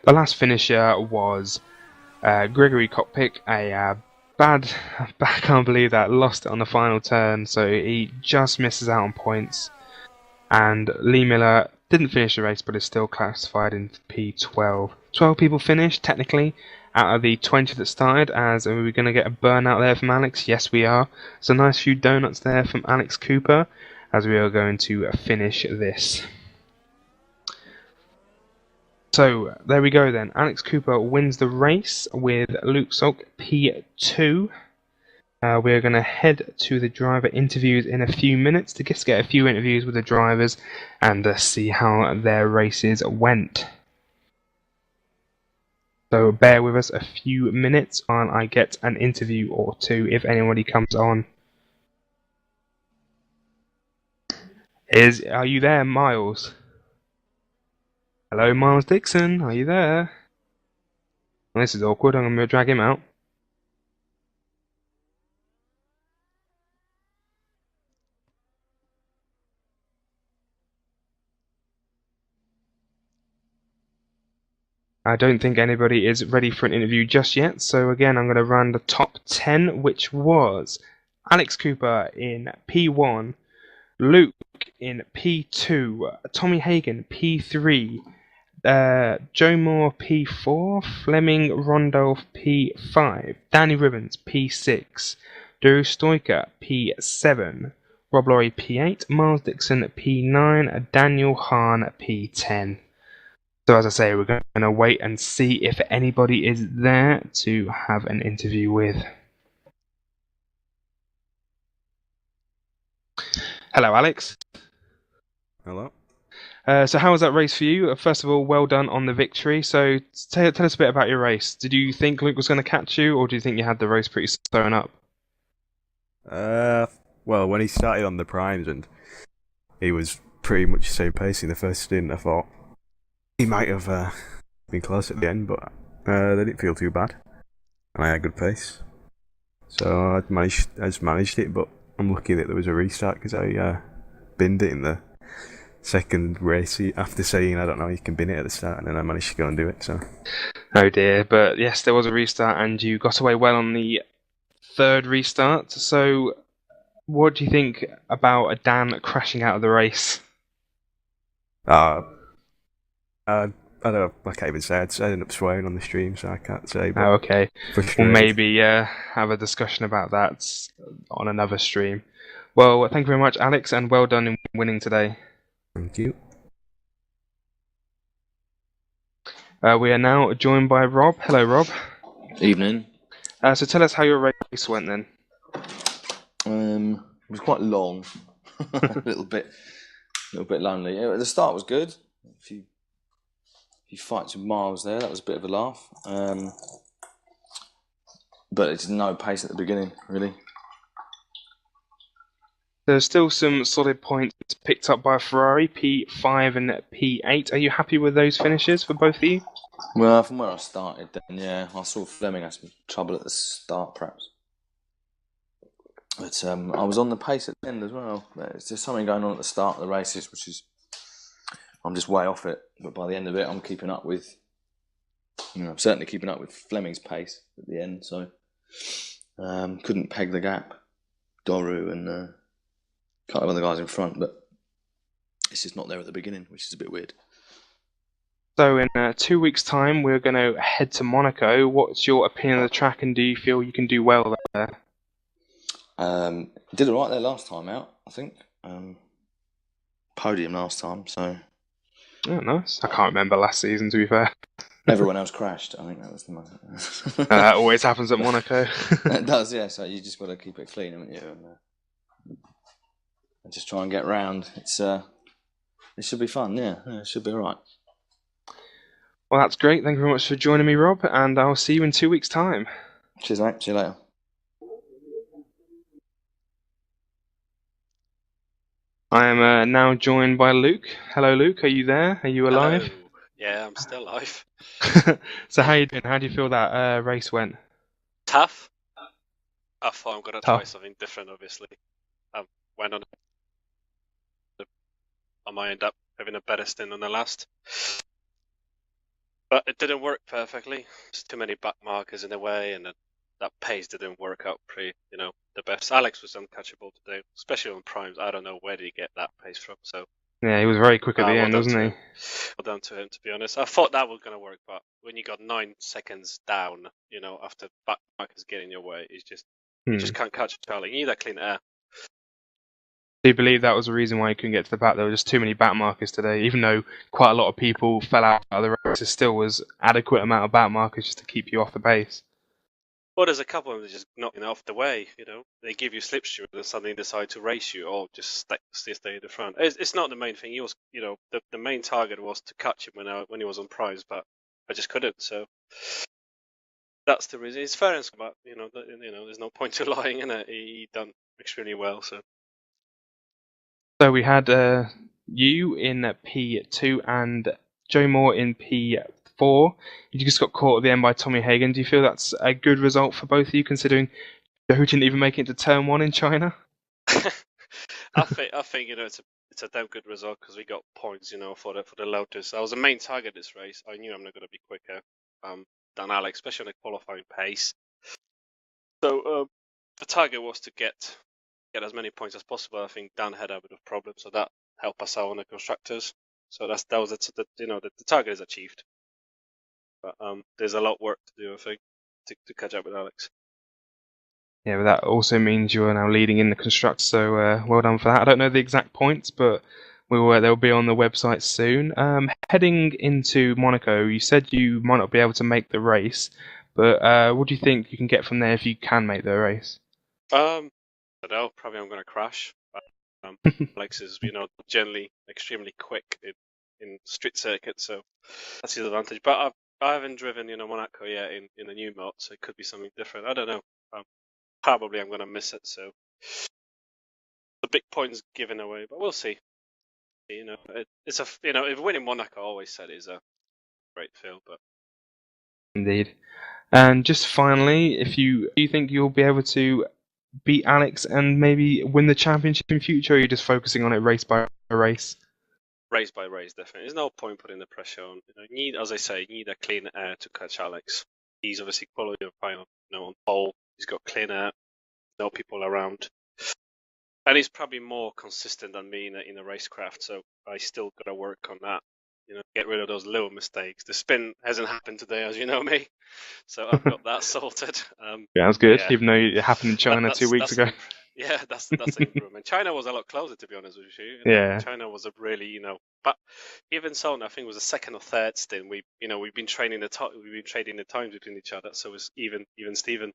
The last finisher was Gregory Cockpick, I can't believe that, lost it on the final turn, so he just misses out on points. And Lee Miller didn't finish the race, but is still classified in P12. 12 people finished, technically, out of the 20 that started. As are we going to get a burnout there from Alex? Yes, we are. So a nice few donuts there from Alex Cooper, as we are going to finish this. So, there we go then. Alex Cooper wins the race with Luke Salk P2. We're going to head to the driver interviews in a few minutes to just get a few interviews with the drivers and see how their races went. So bear with us a few minutes while I get an interview or two if anybody comes on. Are you there, Miles? Hello, Miles Dixon, are you there? Well, this is awkward, I'm going to drag him out. I don't think anybody is ready for an interview just yet, so again I'm going to run the top 10, which was Alex Cooper in P1, Luke in P2, Tommy Hagen P3, Joe Moore P4, Fleming Rondolph P5, Danny Ribbons P6, Drew Stoiker P7, Rob Laurie P8, Miles Dixon P9, Daniel Hahn P10. So as I say, we're going to wait and see if anybody is there to have an interview with. Hello, Alex. Hello. So how was that race for you? First of all, well done on the victory. So tell us a bit about your race. Did you think Luke was going to catch you, or do you think you had the race pretty sewn up? Well, when he started on the primes and he was pretty much the same pace in the first stint, I thought he might have been close at the end, but they didn't feel too bad, and I had good pace. So I just managed it, but I'm lucky that there was a restart because I binned it in the second race after saying I don't know you can bin it at the start, and then I managed to go and do it. So oh dear, but yes, there was a restart and you got away well on the third restart. So what do you think about Dan crashing out of the race? I don't know, I can't even say. I ended up swearing on the stream, so I can't say. But Oh, okay. frustrated. We'll maybe have a discussion about that on another stream. Well, thank you very much, Alex, and well done in winning today. Thank you. We are now joined by Rob. Hello, Rob. Evening. So tell us how your race went then. It was quite long, a little bit lonely. Yeah, the start was good. A few fights with Miles there. That was a bit of a laugh. But it's no pace at the beginning, really. There's still some solid points picked up by Ferrari, P5 and P8. Are you happy with those finishes for both of you? Well, from where I started, then yeah, I saw Fleming had some trouble at the start, perhaps. But I was on the pace at the end as well. There's just something going on at the start of the races, which is I'm just way off it. But by the end of it, I'm keeping up with, I'm certainly keeping up with Fleming's pace at the end. So couldn't peg the gap. Doru and a couple of other guys in front, but it's just not there at the beginning, which is a bit weird. So in 2 weeks' time, we're going to head to Monaco. What's your opinion of the track, and do you feel you can do well there? Did all right there last time out, I think. Podium last time, so. Oh, nice. I can't remember last season, to be fair. Everyone else crashed. I think that was the moment. That always happens at Monaco. It does, yeah. So you just got to keep it clean, haven't you? And just try and get round. It should be fun, yeah. It should be all right. Well, that's great. Thank you very much for joining me, Rob, and I'll see you in 2 weeks' time. Cheers, mate. See you later. I am now joined by Luke. Hello, Luke. Are you there? Are you alive? Hello. Yeah, I'm still alive. So how you doing? How do you feel that race went? Tough. I thought I'm going to try Tough. something different, obviously. Went on. I might end up having a better stint on the last. But it didn't work perfectly. There's too many back markers in the way, and that pace didn't work out the best. Alex was uncatchable today, especially on primes. I don't know where did he get that pace from. So Yeah, he was very quick at the well end, done wasn't to he? him. Well done to him, to be honest. I thought that was going to work, but when you got 9 seconds down, after back markers get in your way, you just can't catch Charlie. You need that clean air. Do you believe that was the reason why he couldn't get to the back? There were just too many back markers today. Even though quite a lot of people fell out of the race, there still was adequate amount of back markers just to keep you off the pace. Well, there's a couple of them that just knocking off the way. They give you slipstream and suddenly decide to race you, or just stay in the front. It's not the main thing. He was, the main target was to catch him when he was on prize, but I just couldn't. So that's the reason. It's fair enough, but there's no point to lying in it. He done extremely well. So we had you in P2 and Joe Moore in P4. You just got caught at the end by Tommy Hagen. Do you feel that's a good result for both of you, considering Joe didn't even make it to turn 1 in China? I think it's a damn good result because we got points, for the Lotus. I was the main target this race. I knew I'm not going to be quicker than Alex, especially on the qualifying pace. So the target was to get as many points as possible. I think Dan had a bit of problem, so that helped us out on the constructors. So that was the target is achieved. But there's a lot of work to do, I think, to catch up with Alex. Yeah, but that also means you are now leading in the constructors, so well done for that. I don't know the exact points, but they'll be on the website soon. Heading into Monaco, you said you might not be able to make the race, but what do you think you can get from there if you can make the race? I don't know. Probably I'm going to crash. But, Alex is, generally extremely quick in street circuits, so that's his advantage. But I haven't driven, Monaco yet in a new mod, so it could be something different. I don't know. Probably I'm going to miss it, so the big points given away, but we'll see. It's if winning Monaco, I always said is a great feel, but Indeed. And just finally, do you think you'll be able to beat Alex and maybe win the championship in future, or are you just focusing on it race by race? Race by race, definitely. There's no point putting the pressure on. As I say, you need a clean air to catch Alex. He's obviously quality of final, on pole. He's got clean air, no people around. And he's probably more consistent than me in a racecraft, so I still got to work on that. Get rid of those little mistakes. The spin hasn't happened today, as you know me, so I've got that sorted. Yeah, that's good, yeah. even though it happened in China 2 weeks ago. That's an improvement. China was a lot closer, to be honest with you. Yeah. China was a really, but even so, I think it was a second or third stint. We've been trading the times between each other, so it was even Steven.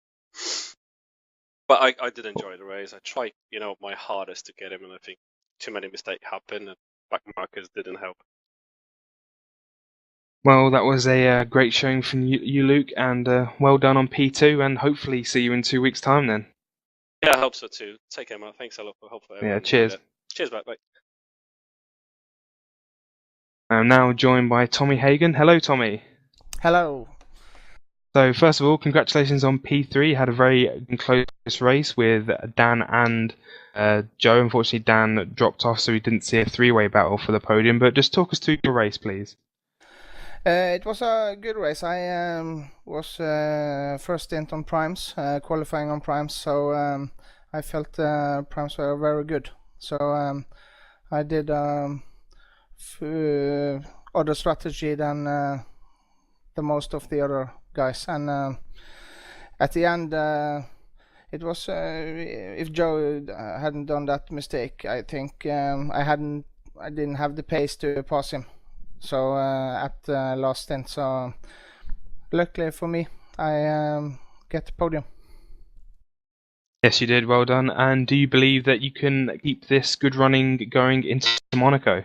But I did enjoy the race. I tried, my hardest to get him, and I think too many mistakes happened, and back markers didn't help. Well, that was a great showing from you, Luke, and well done on P2, and hopefully see you in 2 weeks' time then. Yeah, I hope so too. Take care, man. Thanks a lot for hopefully. Yeah, cheers. Cheers, bye. I'm now joined by Tommy Hagan. Hello, Tommy. Hello. So, first of all, congratulations on P3. You had a very close race with Dan and Joe. Unfortunately, Dan dropped off, so we didn't see a three-way battle for the podium. But just talk us through your race, please. It was a good race. I was first stint on primes, qualifying on primes, so I felt primes were very good. So I did other strategy than the most of the other guys, and at the end it was if Joe hadn't done that mistake, I think I didn't have the pace to pass him. So at the last stint, so luckily for me, I get the podium. Yes, you did. Well done. And do you believe that you can keep this good running going into Monaco?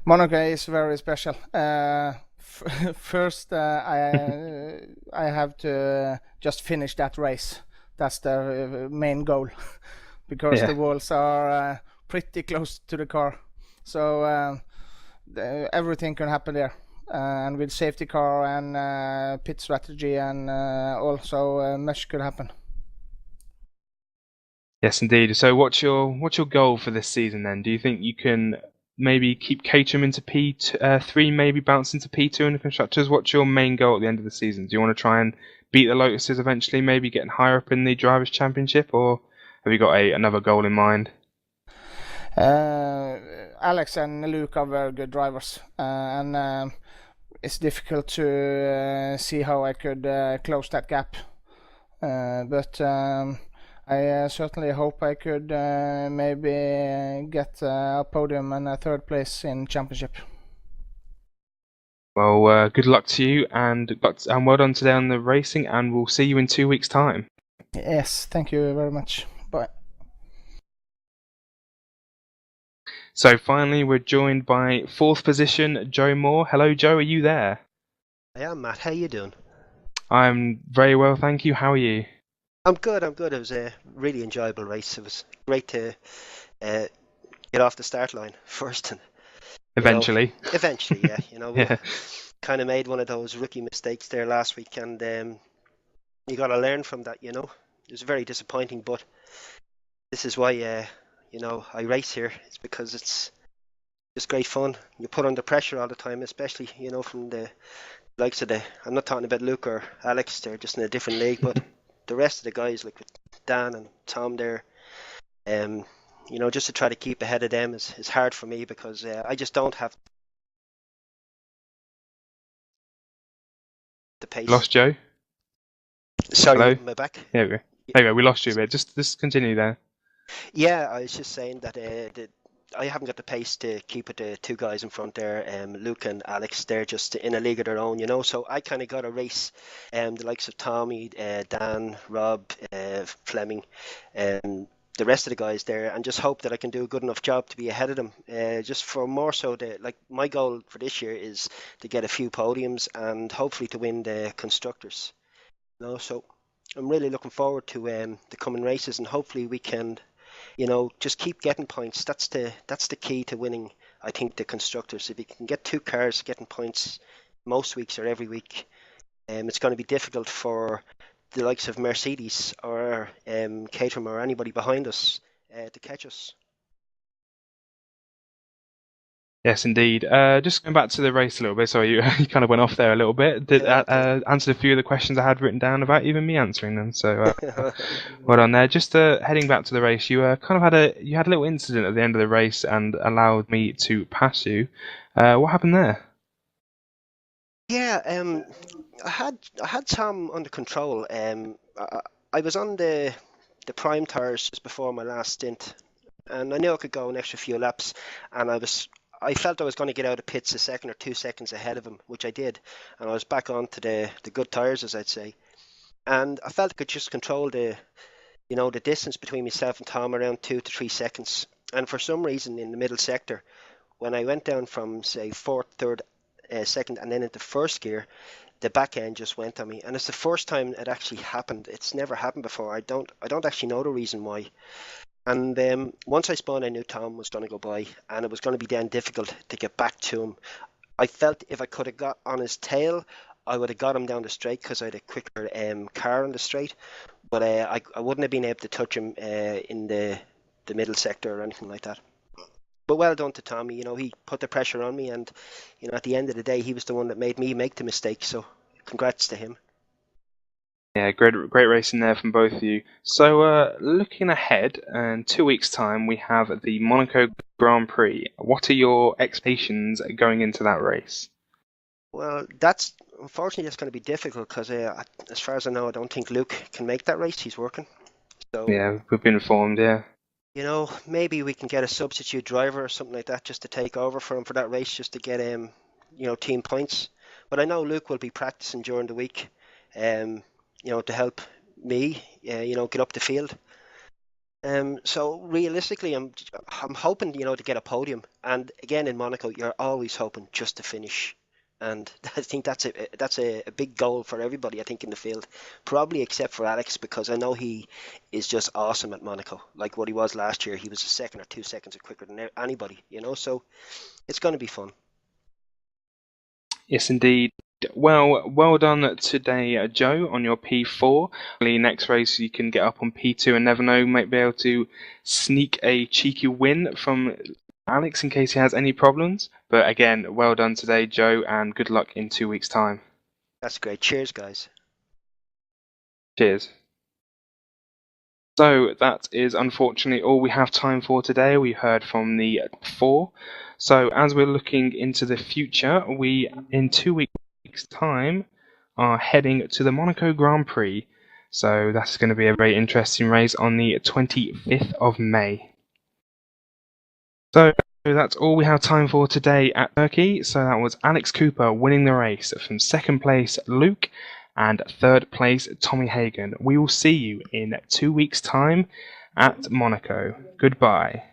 Monaco is very special. First, I have to just finish that race. That's the main goal, because the walls are pretty close to the car. So everything can happen there, and with safety car and pit strategy and also much could happen. Yes, indeed. So what's your goal for this season then? Do you think you can maybe keep Caterham into P3, maybe bounce into P2 in the constructors? What's your main goal at the end of the season? Do you want to try and beat the Lotuses eventually, maybe getting higher up in the Drivers' Championship, or have you got another goal in mind? Alex and Luke are very good drivers, and it's difficult to see how I could close that gap. But I certainly hope I could maybe get a podium and a third place in championship. Well, good luck to you, and well done today on the racing, and we'll see you in 2 weeks' time. Yes, thank you very much. Bye. So finally, we're joined by 4th position, Joe Moore. Hello, Joe, are you there? I am, Matt. How you doing? I'm very well, thank you. How are you? I'm good. It was a really enjoyable race. It was great to get off the start line first. And, eventually, yeah. We yeah. kind of made one of those rookie mistakes there last week, and you got to learn from that. It was very disappointing, but this is why I race here. It's because it's just great fun. You put under pressure all the time, especially from the likes of I'm not talking about Luke or Alex. They're just in a different league, but the rest of the guys, like with Dan and Tom there, just to try to keep ahead of them is hard for me because I just don't have the pace. Lost Joe? Sorry, Hello? am I back? There we go. There we go. We lost you a bit. Just continue there. Yeah, I was just saying that I haven't got the pace to keep with the two guys in front there, Luke and Alex. They're just in a league of their own, So I kind of got to race the likes of Tommy, Dan, Rob, Fleming, the rest of the guys there, and just hope that I can do a good enough job to be ahead of them. Just for more so, my goal for this year is to get a few podiums and hopefully to win the constructors. So I'm really looking forward to the coming races, and hopefully we can. Just keep getting points. That's the key to winning, I think, the constructors. If you can get two cars getting points most weeks or every week, it's going to be difficult for the likes of Mercedes or Caterham or anybody behind us to catch us. Yes, indeed. Just going back to the race a little bit. Sorry, you kind of went off there a little bit. Did answered a few of the questions I had written down without even me answering them. So well done there. Just heading back to the race, you kind of had a little incident at the end of the race and allowed me to pass you. What happened there? Yeah, I had Tom under control. I was on the prime tires just before my last stint, and I knew I could go an extra few laps, and I felt I was going to get out of pits a second or 2 seconds ahead of him, which I did, and I was back onto the good tires, as I'd say, and I felt I could just control the distance between myself and Tom around 2 to 3 seconds, and for some reason in the middle sector, when I went down from say fourth, third, second, and then into first gear, the back end just went on me, and it's the first time it actually happened. It's never happened before. I don't actually know the reason why. And once I spun, I knew Tom was going to go by, and it was going to be then difficult to get back to him. I felt if I could have got on his tail, I would have got him down the straight because I had a quicker car on the straight, but I wouldn't have been able to touch him in the middle sector or anything like that. But well done to Tommy. He put the pressure on me, and at the end of the day, he was the one that made me make the mistake. So congrats to him. Yeah, great racing there from both of you. So, looking ahead, in 2 weeks' time, we have the Monaco Grand Prix. What are your expectations going into that race? Well, unfortunately that's going to be difficult because, as far as I know, I don't think Luke can make that race. He's working. So yeah, we've been informed. Yeah. Maybe we can get a substitute driver or something like that just to take over for him for that race, just to get team points. But I know Luke will be practicing during the week. To help me, get up the field. So realistically, I'm hoping, to get a podium. And again, in Monaco, you're always hoping just to finish. And I think that's a big goal for everybody, I think, in the field. Probably except for Alex, because I know he is just awesome at Monaco. Like what he was last year, he was a second or 2 seconds quicker than anybody, So it's going to be fun. Yes, indeed. Well done today, Joe, on your P4. Next race you can get up on P2 and never know, might be able to sneak a cheeky win from Alex in case he has any problems. But again, well done today, Joe, and good luck in 2 weeks' time. That's great. Cheers, guys. Cheers. So that is unfortunately all we have time for today. We heard from the 4. So as we're looking into the future, we, in 2 weeks' time, are heading to the Monaco Grand Prix. So that's going to be a very interesting race on the 25th of May. So that's all we have time for today at Turkey. So that was Alex Cooper winning the race, from second place Luke and third place Tommy Hagen. We will see you in 2 weeks' time at Monaco. Goodbye.